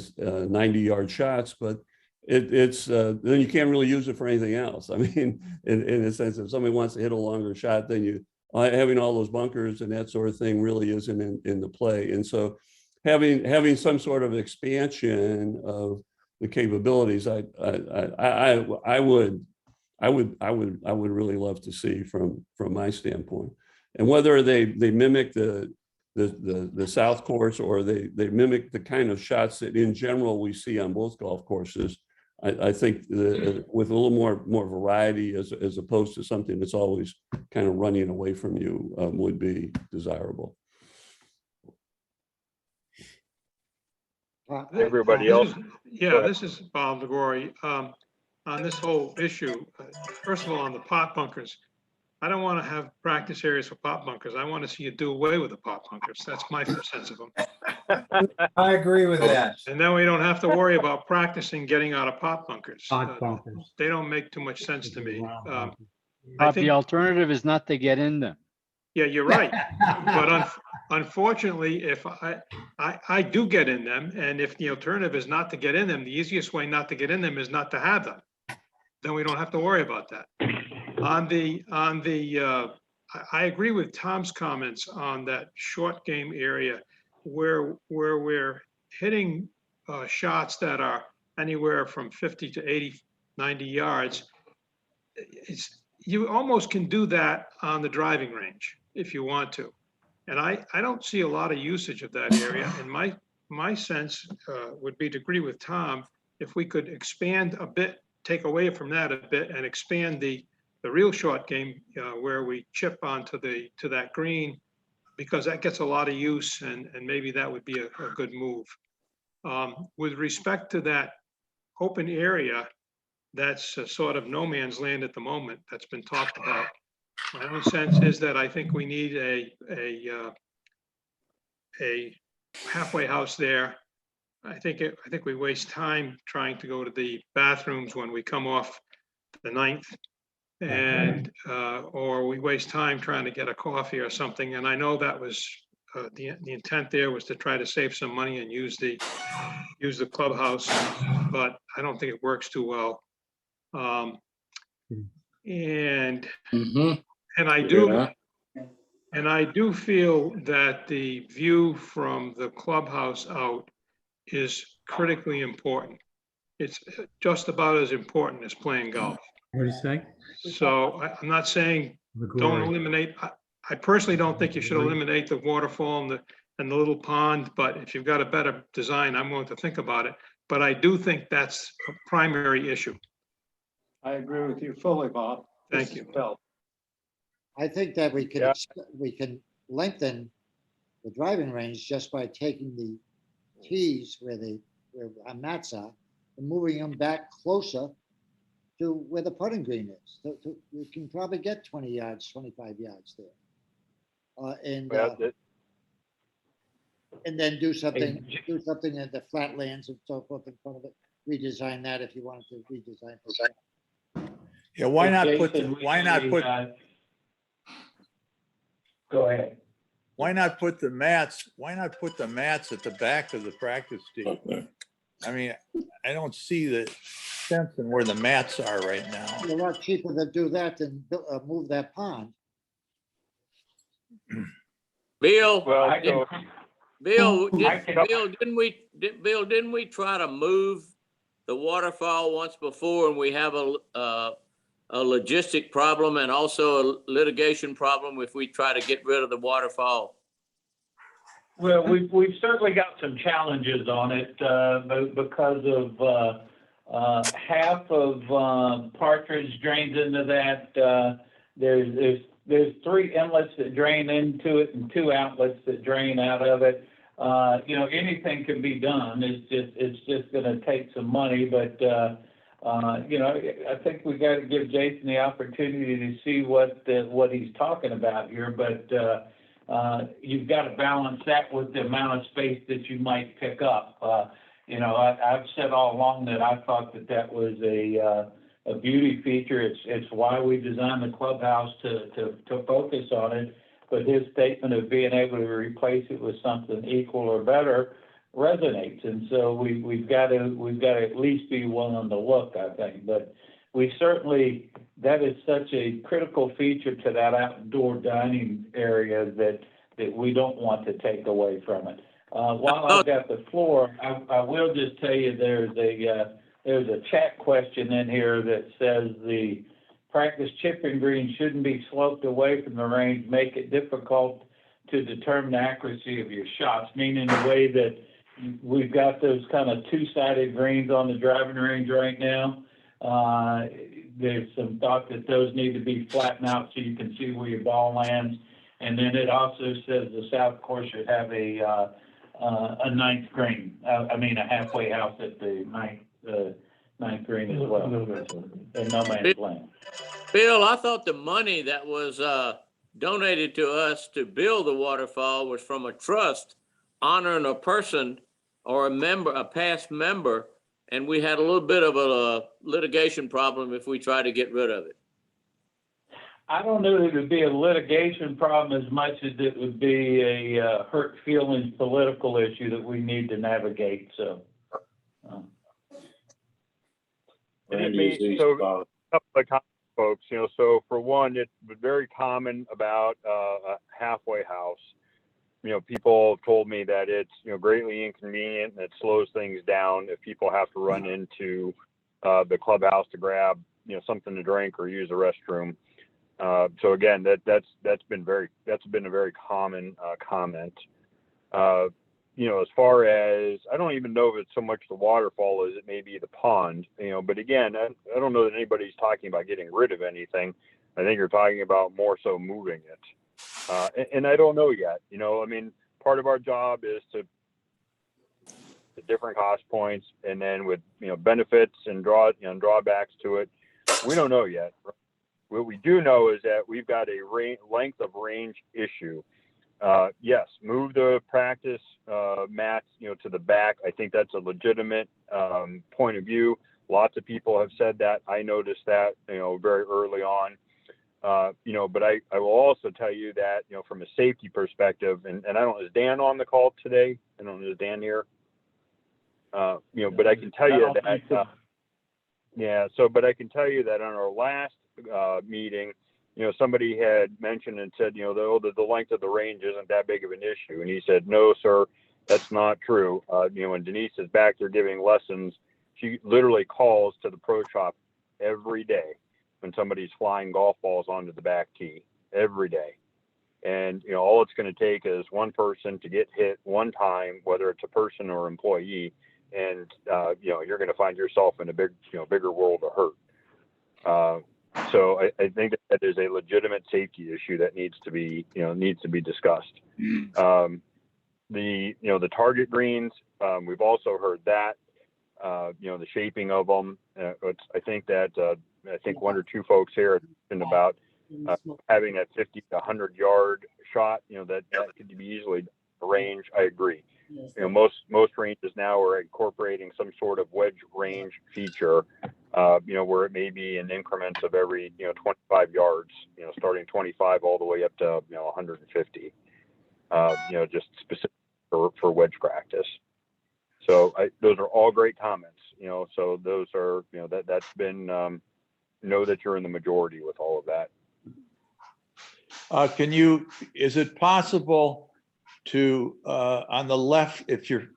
90 yard shots, but it's then you can't really use it for anything else. I mean, in a sense, if somebody wants to hit a longer shot, then having all those bunkers and that sort of thing really isn't in the play. And so having some sort of expansion of the capabilities, I would really love to see from my standpoint. And whether they mimic the South course or they mimic the kind of shots that in general we see on both golf courses, I think with a little more variety as opposed to something that's always kind of running away from you would be desirable. Everybody else? This is Bob Liguori. On this whole issue, first of all, on the pot bunkers, I don't want to have practice areas for pot bunkers. I want to see you do away with the pot bunkers. That's my sense of them. I agree with that. And then we don't have to worry about practicing getting out of pot bunkers. Pot bunkers. They don't make too much sense to me. The alternative is not to get in them. Yeah, you're right. But unfortunately, if I do get in them, and if the alternative is not to get in them, the easiest way not to get in them is not to have them. Then we don't have to worry about that. I agree with Tom's comments on that short game area where we're hitting shots that are anywhere from 50 to 80, 90 yards. You almost can do that on the driving range if you want to. And I don't see a lot of usage of that area. And my sense would be to agree with Tom, if we could expand a bit, take away from that a bit and expand the real short game where we chip onto to that green, because that gets a lot of use and maybe that would be a good move. With respect to that open area, that's a sort of no man's land at the moment that's been talked about. My own sense is that I think we need a halfway house there. I think we waste time trying to go to the bathrooms when we come off the 9th, and or we waste time trying to get a coffee or something. And I know that was the intent there was to try to save some money and use the clubhouse, but I don't think it works too well. And I do feel that the view from the clubhouse out is critically important. It's just about as important as playing golf. What do you say? So I'm not saying don't eliminate. I personally don't think you should eliminate the waterfall and the little pond, but if you've got a better design, I'm willing to think about it. But I do think that's a primary issue. I agree with you fully, Bob. Thank you. Phil. I think that we can lengthen the driving range just by taking the tees where our mats are and moving them back closer to where the putting green is. You can probably get 20 yards, 25 yards there. And then do something at the flatlands and so forth in front of it. Redesign that if you wanted to redesign. Yeah, why not put? Go ahead. Why not put the mats? Why not put the mats at the back of the practice tee? I mean, I don't see the sense in where the mats are right now. It's a lot cheaper to do that than move that pond. Bill, Well, Bill, didn't we try to move the waterfall once before, and we have a logistic problem and also a litigation problem if we try to get rid of the waterfall? Well, we've certainly got some challenges on it, but because of half of Partridge drains into that. There's 3 inlets that drain into it and 2 outlets that drain out of it. You know, anything can be done. It's just going to take some money, but you know, I think we got to give Jason the opportunity to see what he's talking about here. But you've got to balance that with the amount of space that you might pick up. You know, I've said all along that I thought that was a beauty feature. It's why we designed the clubhouse to focus on it. But his statement of being able to replace it with something equal or better resonates, and so we've got to at least be willing to look, I think. But we certainly, that is such a critical feature to that outdoor dining area that we don't want to take away from it. While I've got the floor, I will just tell you there's a chat question in here that says the practice chipping green shouldn't be sloped away from the range, make it difficult to determine the accuracy of your shots, meaning the way that we've got those kind of 2-sided greens on the driving range right now. There's some thought that those need to be flattened out so you can see where your ball lands. And then it also says the south course should have a 9th green. I mean, a halfway house at the 9th green as well. And no man's land. Bill, I thought the money that was donated to us to build the waterfall was from a trust honoring a person or a past member, and we had a little bit of a litigation problem if we try to get rid of it. I don't know that it would be a litigation problem as much as it would be a hurt feelings political issue that we need to navigate. So, so a couple of comments, folks. You know, so for one, it's very common about a halfway house. You know, people have told me that it's, you know, greatly inconvenient and it slows things down if people have to run into the clubhouse to grab, you know, something to drink or use the restroom. So again, that's been a very common comment. You know, as far as, I don't even know if it's so much the waterfall as it may be the pond, you know, but again, I don't know that anybody's talking about getting rid of anything. I think you're talking about more so moving it. And I don't know yet, you know, I mean, part of our job is to the different cost points, and then with, you know, benefits and drawbacks to it, we don't know yet. What we do know is that we've got a length of range issue. Yes, move the practice mats, you know, to the back. I think that's a legitimate point of view. Lots of people have said that. I noticed that, you know, very early on. You know, but I will also tell you that, you know, from a safety perspective, and I don't know, is Dan on the call today? I don't know, is Dan here? You know, but I can tell you that, yeah, so, but I can tell you that on our last meeting, you know, somebody had mentioned and said, you know, the length of the range isn't that big of an issue. And he said, no, sir, that's not true. You know, when Denise is back there giving lessons, she literally calls to the pro shop every day when somebody's flying golf balls onto the back tee every day. And, you know, all it's going to take is one person to get hit one time, whether it's a person or employee. And, you know, you're going to find yourself in a bigger world of hurt. So I think that is a legitimate safety issue that needs to be discussed. The target greens, we've also heard that, you know, the shaping of them. I think one or two folks here mentioned about having that 50 to 100 yard shot, you know, that could be easily range. I agree. You know, most ranges now are incorporating some sort of wedge range feature, you know, where it may be in increments of every, you know, 25 yards, you know, starting 25 all the way up to, you know, 150, you know, just specific for wedge practice. So those are all great comments, you know, so those are, you know, that's been, know that you're in the majority with all of that. Is it possible to, on the left, if you're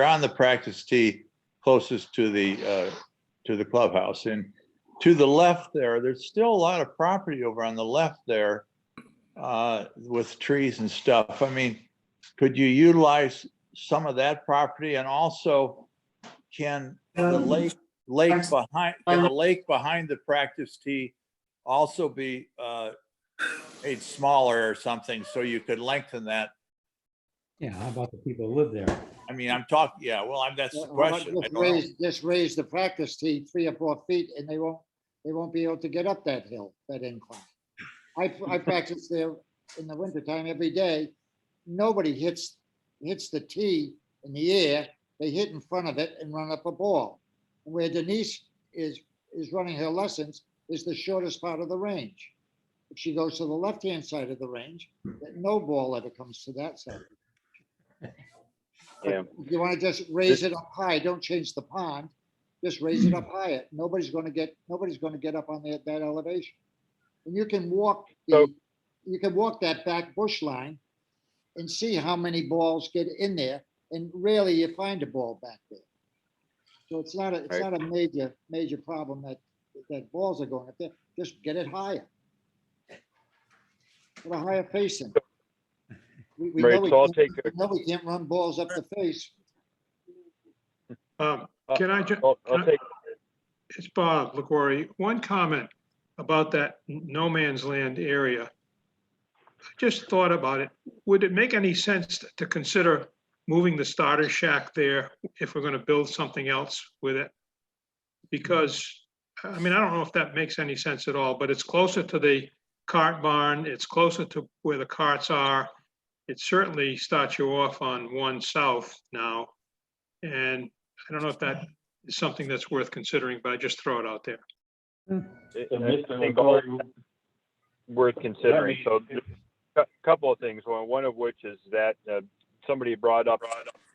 on the practice tee closest to the clubhouse, and to the left there's still a lot of property over on the left there with trees and stuff. I mean, could you utilize some of that property? And also, can the lake behind the practice tee also be made smaller or something so you could lengthen that? Yeah, how about the people who live there? I mean, I'm talking, yeah, well, that's the How about question. I don't know. just raise the practice tee 3 or 4 feet and they won't be able to get up that hill, that incline. I practice there in the wintertime every day. Nobody hits the tee in the air. They hit in front of it and run up a ball. And where Denise is running her lessons is the shortest part of the range. If she goes to the left-hand side of the range, no ball ever comes to that side. Yeah. If you want to just raise it up high, don't change the pond, just raise it up higher. Nobody's going to get up on that elevation. And you can walk that back bush line and see how many balls get in there, and rarely you find a ball back there. So it's not a major problem that balls are going up there. Just get it higher. Put a higher face in. We know we can't run balls up the face. Can I just, it's Bob LaGuardia. One comment about that no man's land area. I just thought about it. Would it make any sense to consider moving the starter shack there if we're going to build something else with it? Because, I mean, I don't know if that makes any sense at all, but it's closer to the cart barn. It's closer to where the carts are. It certainly starts you off on 1 south now. And I don't know if that is something that's worth considering, but I just throw it out there. I think all worth considering. So a couple of things. One of which is that somebody brought up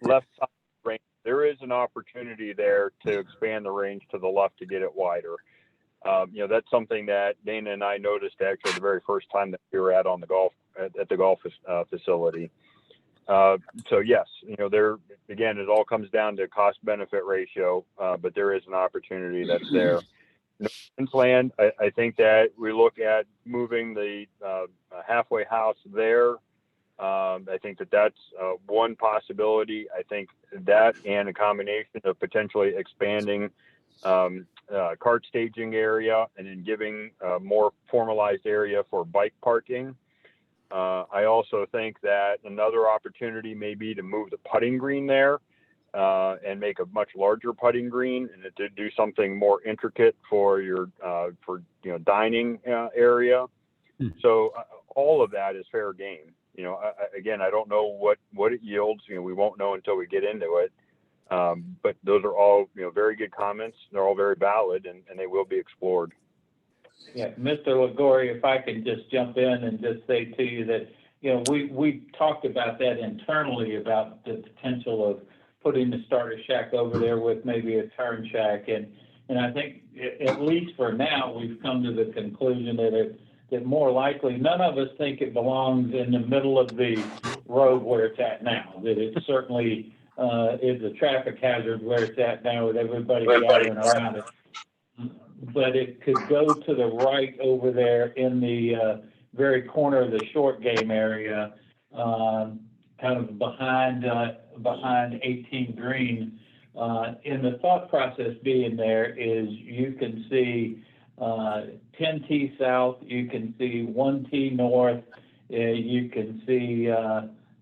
left side range. There is an opportunity there to expand the range to the left to get it wider. That's something that Dana and I noticed actually the very first time that we were at the golf facility. So yes, there again, it all comes down to cost benefit ratio, but there is an opportunity that's there. Land, I think that we look at moving the halfway house there. I think that's one possibility. I think that and a combination of potentially expanding cart staging area and then giving a more formalized area for bike parking. I also think that another opportunity may be to move the putting green there and make a much larger putting green and to do something more intricate for your dining area. So all of that is fair game. Again, I don't know what it yields. We won't know until we get into it. But those are all very good comments. They're all very valid and they will be explored. Yeah, Mr. LaGuardia, if I could just jump in and just say to you that, we talked about that internally about the potential of putting the starter shack over there with maybe a turn shack. And I think at least for now, we've come to the conclusion that more likely none of us think it belongs in the middle of the road where it's at now, that it certainly is a traffic hazard where it's at now with everybody gathering around it. But it could go to the right over there in the very corner of the short game area, kind of behind 18 green. And the thought process being there is you can see 10T south, you can see 1T north, you can see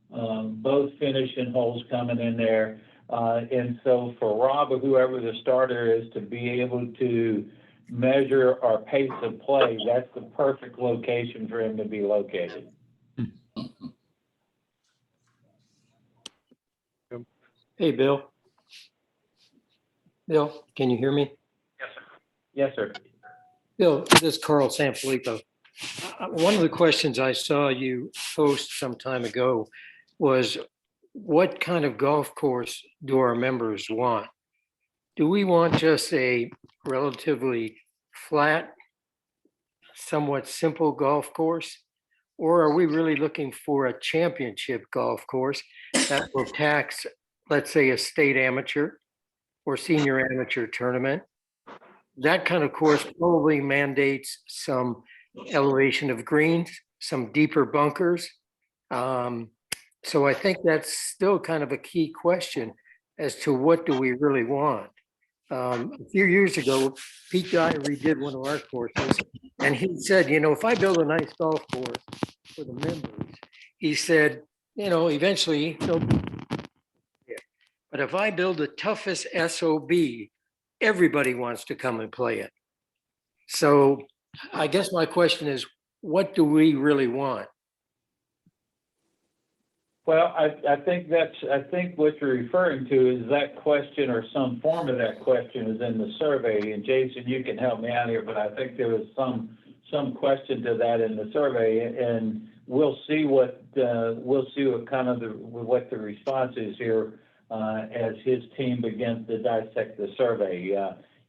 both finishing holes coming in there. And so for Rob or whoever the starter is to be able to measure our pace of play, that's the perfect location for him to be located. Hey, Bill. Bill, can you hear me? Yes, sir. Yes, sir. Bill, this is Carl Sanfilippo. One of the questions I saw you post some time ago was, what kind of golf course do our members want? Do we want just a relatively flat, somewhat simple golf course? Or are we really looking for a championship golf course that will tax, let's say, a state amateur or senior amateur tournament? That kind of course probably mandates some elevation of greens, some deeper bunkers. So I think that's still kind of a key question as to what do we really want. A few years ago, Pete Dye redid one of our courses, and he said, you know, if I build a nice golf course for the members, he said, you know, eventually they'll yeah. But if I build the toughest SOB, everybody wants to come and play it. So I guess my question is, what do we really want? Well, I think what you're referring to is that question, or some form of that question is in the survey. And Jason, you can help me out here, but I think there was some question to that in the survey, and we'll see what kind of what the response is here as his team begins to dissect the survey.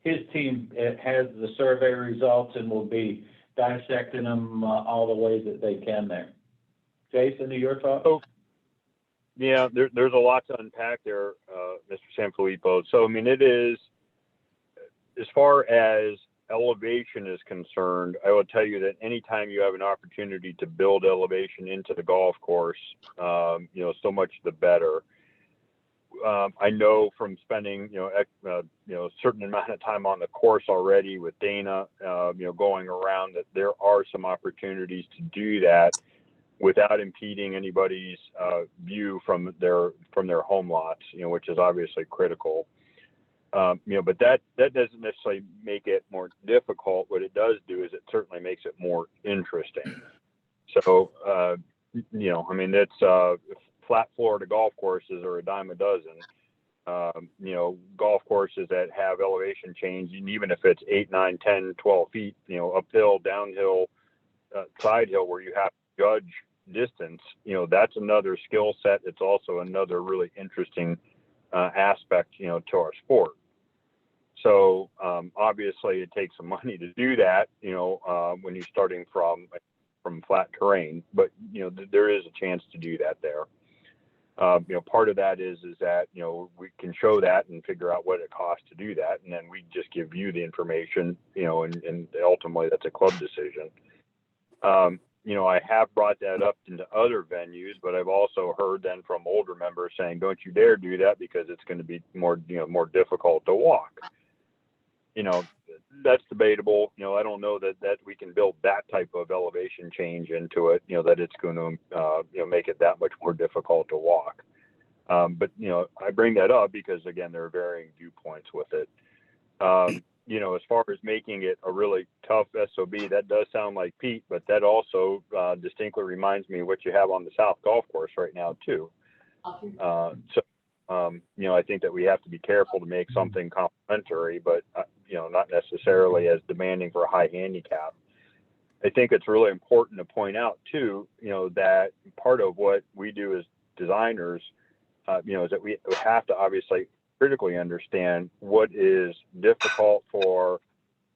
His team has the survey results and will be dissecting them all the ways that they can there. Jason, your thoughts? Yeah, there's a lot to unpack there, Mr. Sanfilippo. So, I mean, it is, as far as elevation is concerned, I will tell you that anytime you have an opportunity to build elevation into the golf course, you know, so much the better. I know from spending, a certain amount of time on the course already with Dana, going around, that there are some opportunities to do that without impeding anybody's view from their home lots, which is obviously critical. But that doesn't necessarily make it more difficult. What it does do is it certainly makes it more interesting. So, I mean, it's flat Florida golf courses are a dime a dozen. Golf courses that have elevation change, and even if it's 8, 9, 10, 12 feet, uphill, downhill, side hill, where you have to judge distance, that's another skill set. It's also another really interesting aspect, to our sport. So obviously it takes some money to do that, when you're starting from flat terrain, but there is a chance to do that there. Part of that is that, we can show that and figure out what it costs to do that. And then we just give you the information, and ultimately that's a club decision. I have brought that up into other venues, but I've also heard then from older members saying, don't you dare do that because it's going to be more difficult to walk. That's debatable. I don't know that we can build that type of elevation change into it, that it's going to, make it that much more difficult to walk. But, I bring that up because, again, there are varying viewpoints with it. As far as making it a really tough SOB, that does sound like Pete, but that also distinctly reminds me of what you have on the South Golf Course right now, too. I think that we have to be careful to make something complementary, but, not necessarily as demanding for a high handicap. I think it's really important to point out, too, that part of what we do as designers, is that we have to obviously critically understand what is difficult for,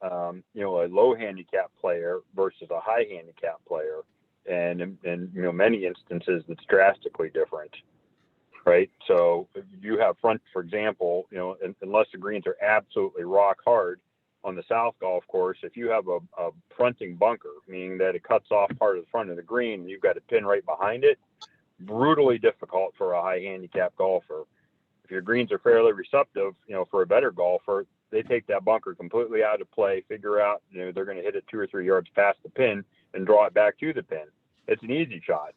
a low handicap player versus a high handicap player. And in many instances, it's drastically different. Right. So if you have front, for example, unless the greens are absolutely rock hard on the South Golf Course, if you have a fronting bunker, meaning that it cuts off part of the front of the green, and you've got a pin right behind it, brutally difficult for a high handicap golfer. If your greens are fairly receptive, for a better golfer, they take that bunker completely out of play, figure out, they're going to hit it 2 or 3 yards past the pin and draw it back to the pin. It's an easy shot.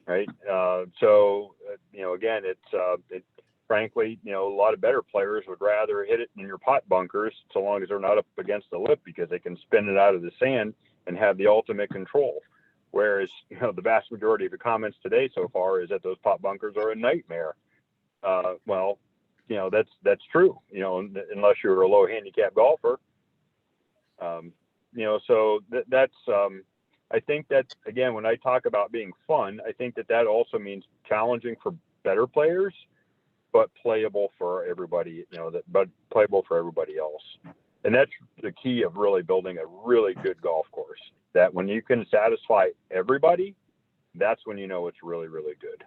Right. Again, it's frankly, a lot of better players would rather hit it in your pot bunkers so long as they're not up against the lip, because they can spin it out of the sand and have the ultimate control. Whereas, the vast majority of the comments today so far is that those pot bunkers are a nightmare. That's true, unless you're a low handicap golfer. That's I think that, again, when I talk about being fun, I think that also means challenging for better players, but playable for everybody, but playable for everybody else. And that's the key of really building a really good golf course, that when you can satisfy everybody, that's when it's really, really good.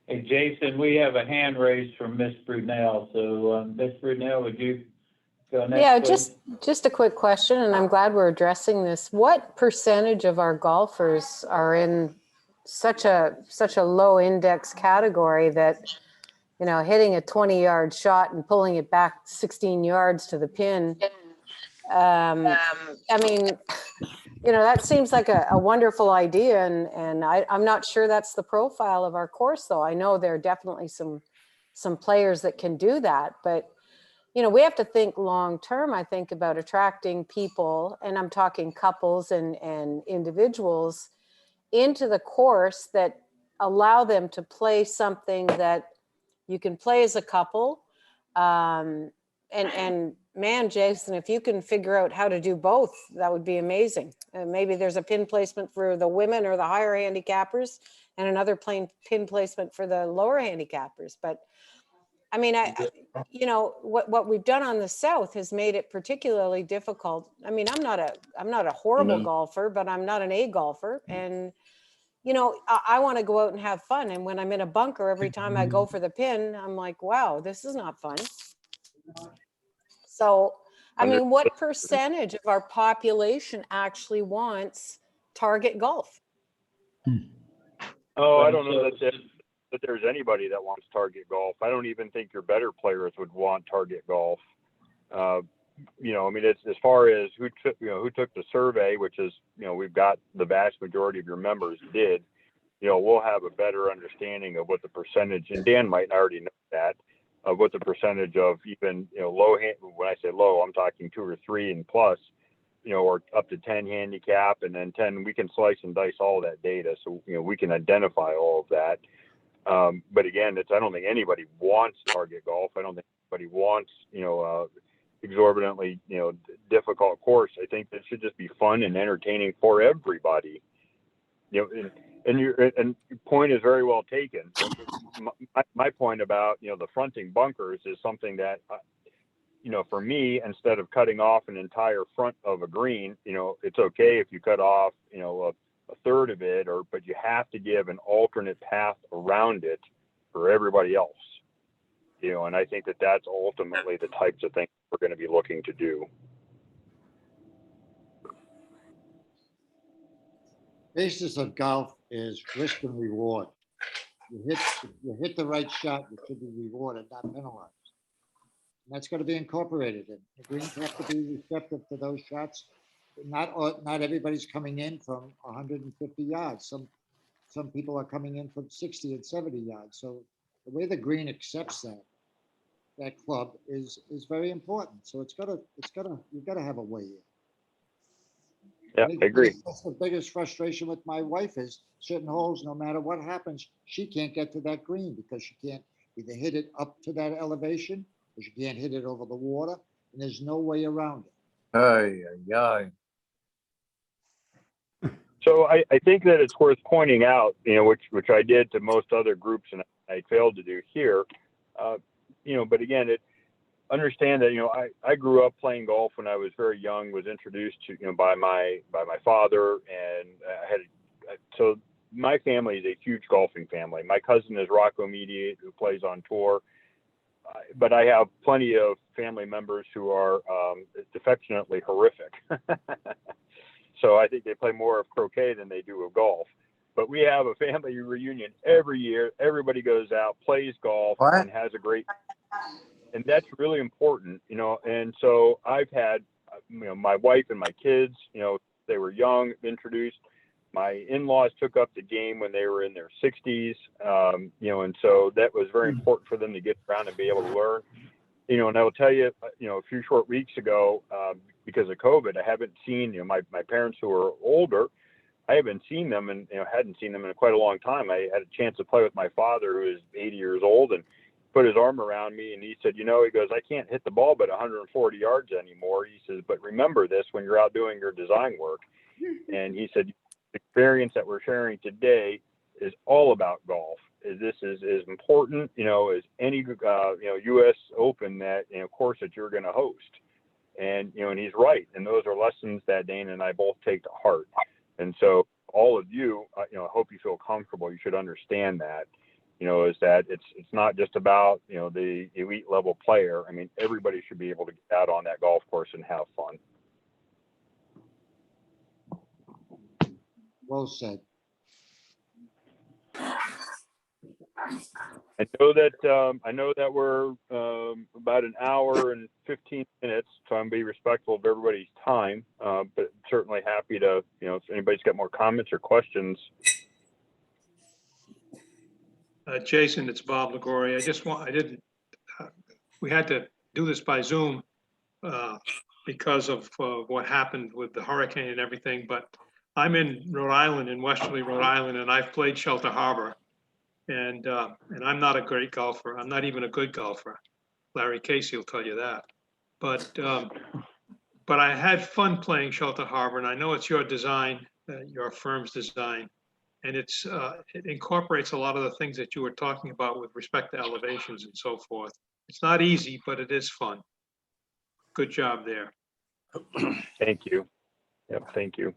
Hey, Jason, we have a hand raised from Miss Brunel. So, Miss Brunel, would you Go next, Yeah, please. just a quick question, and I'm glad we're addressing this. What percentage of our golfers are in such a low index category that, you know, hitting a 20-yard shot and pulling it back 16 yards to the pin? I mean, you know, that seems like a wonderful idea, and I'm not sure that's the profile of our course, though. I know there are definitely some players that can do that, but you know, we have to think long term, I think, about attracting people, and I'm talking couples and individuals, into the course that allow them to play something that you can play as a couple. And man, Jason, if you can figure out how to do both, that would be amazing. Maybe there's a pin placement for the women or the higher handicappers and another pin placement for the lower handicappers. But I mean, you know, what we've done on the South has made it particularly difficult. I mean, I'm not a horrible golfer, but I'm not an A golfer. And, you know, I want to go out and have fun. And when I'm in a bunker, every time I go for the pin, I'm like, wow, this is not fun. So, I mean, what percentage of our population actually wants target golf? Oh, I don't know that there's anybody that wants target golf. I don't even think your better players would want target golf. You know, I mean, it's as far as who took the survey, which is, you know, we've got the vast majority of your members did. You know, we'll have a better understanding of what the percentage, and Dan might already know that, of what the percentage of even, you know, when I say low, I'm talking 2 or 3 and plus, you know, or up to 10 handicap, and then 10, we can slice and dice all that data. So, you know, we can identify all of that. But again, I don't think anybody wants target golf. I don't think anybody wants, you know, exorbitantly, you know, difficult course. I think it should just be fun and entertaining for everybody. You know, and your point is very well taken. My point about, you know, the fronting bunkers is something that, you know, for me, instead of cutting off an entire front of a green, you know, it's okay if you cut off, you know, a third of it, but you have to give an alternate path around it for everybody else. You know, and I think that that's ultimately the types of things we're going to be looking to do. Basis of golf is risk and reward. You hit the right shot, you should be rewarded, not penalized. And that's going to be incorporated in. The greens have to be receptive to those shots. Not everybody's coming in from 150 yards. Some people are coming in from 60 and 70 yards. So the way the green accepts that club is very important. So you've got to have a way in. Yeah, I agree. That's the biggest frustration with my wife is certain holes, no matter what happens, she can't get to that green because she can't either hit it up to that elevation or she can't hit it over the water, and there's no way around it. Ay, ay, ay. So I think that it's worth pointing out, you know, which I did to most other groups and I failed to do here, you know, but again, understand that, you know, I grew up playing golf when I was very young, was introduced to, you know, by my father, and so my family is a huge golfing family. My cousin is Rocco Mediate, who plays on tour, but I have plenty of family members who are affectionately horrific. So I think they play more of croquet than they do of golf. But we have a family reunion every year. Everybody goes out, plays golf, and has a great. And that's really important, you know. And so I've had, you know, my wife and my kids, you know, they were young, introduced. My in-laws took up the game when they were in their 60s, you know, and so that was very important for them to get around and be able to learn. You know, and I will tell you, you know, a few short weeks ago, because of COVID, I haven't seen, you know, my parents who are older, I haven't seen them and, you know, hadn't seen them in quite a long time. I had a chance to play with my father, who is 80 years old, and put his arm around me, and he said, you know, he goes, I can't hit the ball but 140 yards anymore. He says, but remember this when you're out doing your design work. And he said, the experience that we're sharing today is all about golf. This is as important, you know, as any, you know, U.S. Open that, you know, course that you're going to host. And, you know, and he's right. And those are lessons that Dana and I both take to heart. And so all of you, you know, I hope you feel comfortable. You should understand that. is that it's not just about, the elite level player. I mean, everybody should be able to get out on that golf course and have fun. Well said. I know that we're about an hour and 15 minutes, so I'm be respectful of everybody's time. But certainly happy to, if anybody's got more comments or questions. Jason, it's Bob Ligori. We had to do this by Zoom because of what happened with the hurricane and everything, but I'm in Rhode Island, in Westerly, Rhode Island, and I've played Shelter Harbor. And I'm not a great golfer. I'm not even a good golfer. Larry Casey will tell you that. But I had fun playing Shelter Harbor, and I know it's your design, your firm's design. And it incorporates a lot of the things that you were talking about with respect to elevations and so forth. It's not easy, but it is fun. Good job there. Thank you. Yep, thank you.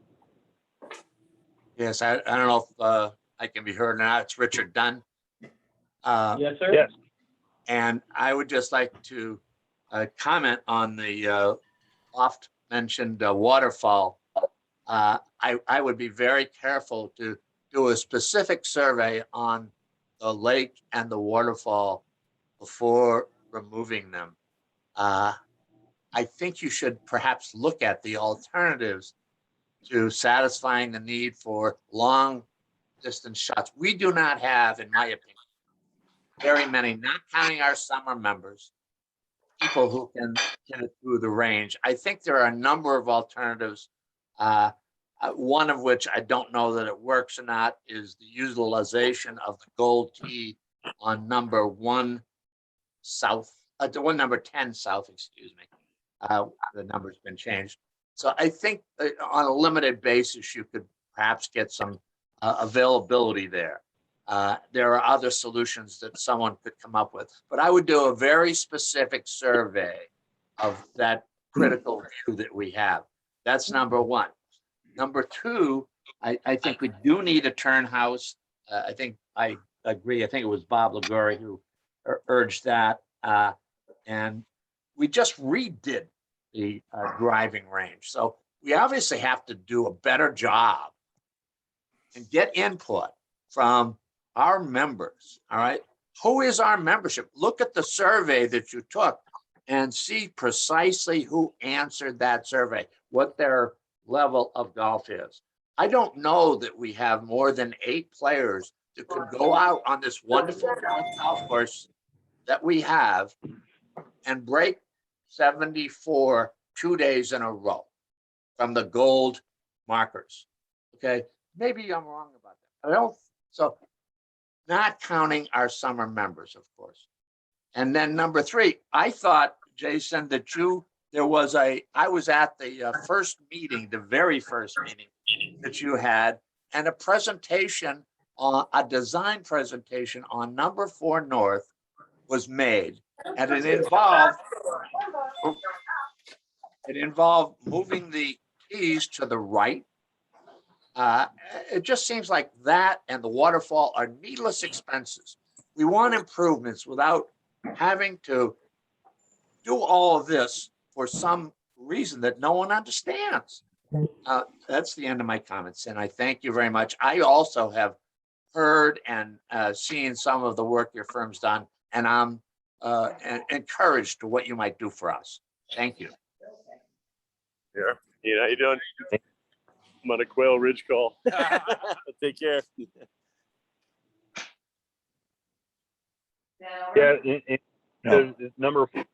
Yes, I don't know if I can be heard or not. It's Richard Dunn. Yes, sir. Yes. And I would just like to comment on the oft mentioned waterfall. I would be very careful to do a specific survey on the lake and the waterfall before removing them. I think you should perhaps look at the alternatives to satisfying the need for long distance shots. We do not have, in my opinion, very many, not counting our summer members, people who can get it through the range. I think there are a number of alternatives. One of which I don't know that it works or not is the utilization of the gold tee on number 1 south, number 10 south, excuse me. The number's been changed. So I think on a limited basis, you could perhaps get some availability there. There are other solutions that someone could come up with, but I would do a very specific survey of that critical view that we have. That's number 1. Number 2, I think we do need a turn house. I think I agree. I think it was Bob Ligori who urged that. And we just redid the driving range. So we obviously have to do a better job and get input from our members. All right. Who is our membership? Look at the survey that you took and see precisely who answered that survey, what their level of golf is. I don't know that we have more than 8 players that could go out on this wonderful golf course that we have and break 74 2 days in a row from the gold markers. Okay, maybe I'm wrong about that. I don't. So, not counting our summer members, of course. And then number 3, I thought, Jason, that I was at the first meeting, the very first meeting that you had, and a presentation, a design presentation on number 4 North was made, and it involved moving the tees to the right. It just seems like that and the waterfall are needless expenses. We want improvements without having to do all of this for some reason that no one understands. That's the end of my comments, and I thank you very much. I also have heard and seen some of the work your firm's done, and I'm encouraged to what you might do for us. Thank you. Yeah. How you doing? I'm on a Quail Ridge call. Take care. Yeah, number 4,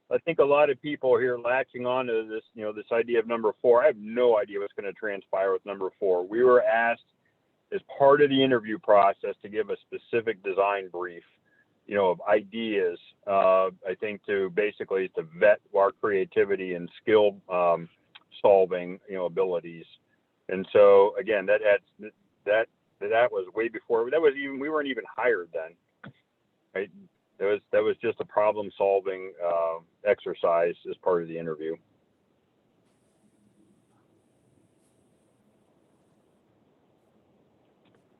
I think a lot of people are here latching on to this, this idea of number 4. I have no idea what's going to transpire with number 4. We were asked as part of the interview process to give a specific design brief, of ideas, I think to basically to vet our creativity and skill solving, abilities. And so again, that was way before, we weren't even hired then, right? That was just a problem solving exercise as part of the interview.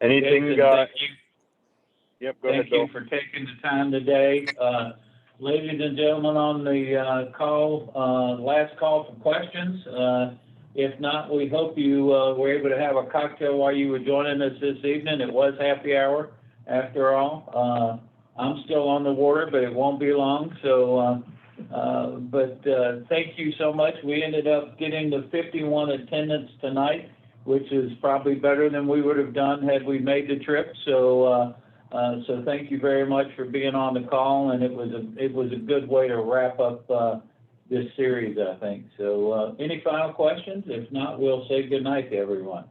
Anything? Jason, thank you. Yep, go ahead, Thank you Bill. for taking the time today. Ladies and gentlemen on the call, last call for questions. If not, we hope you were able to have a cocktail while you were joining us this evening. It was happy hour after all. I'm still on the water, but it won't be long. So, thank you so much. We ended up getting the 51 attendance tonight, which is probably better than we would have done had we made the trip. So, so thank you very much for being on the call, and it was a good way to wrap up this series, I think. So, any final questions? If not, we'll say good night to everyone.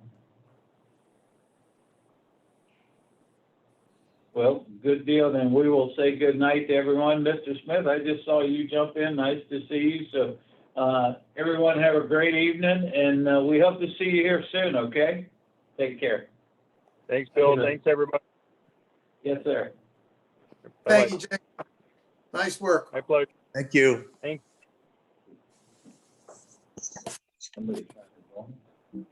Well, good deal. Then we will say good night to everyone. Mr. Smith, I just saw you jump in. Nice to see you. So, everyone have a great evening, and we hope to see you here soon. Okay? Take care. Thanks, Bill. Thanks, everybody. Yes, sir. Bye-bye. Thank you, Jay. Nice work. My pleasure. Thank you. Thanks. Somebody tried to call me.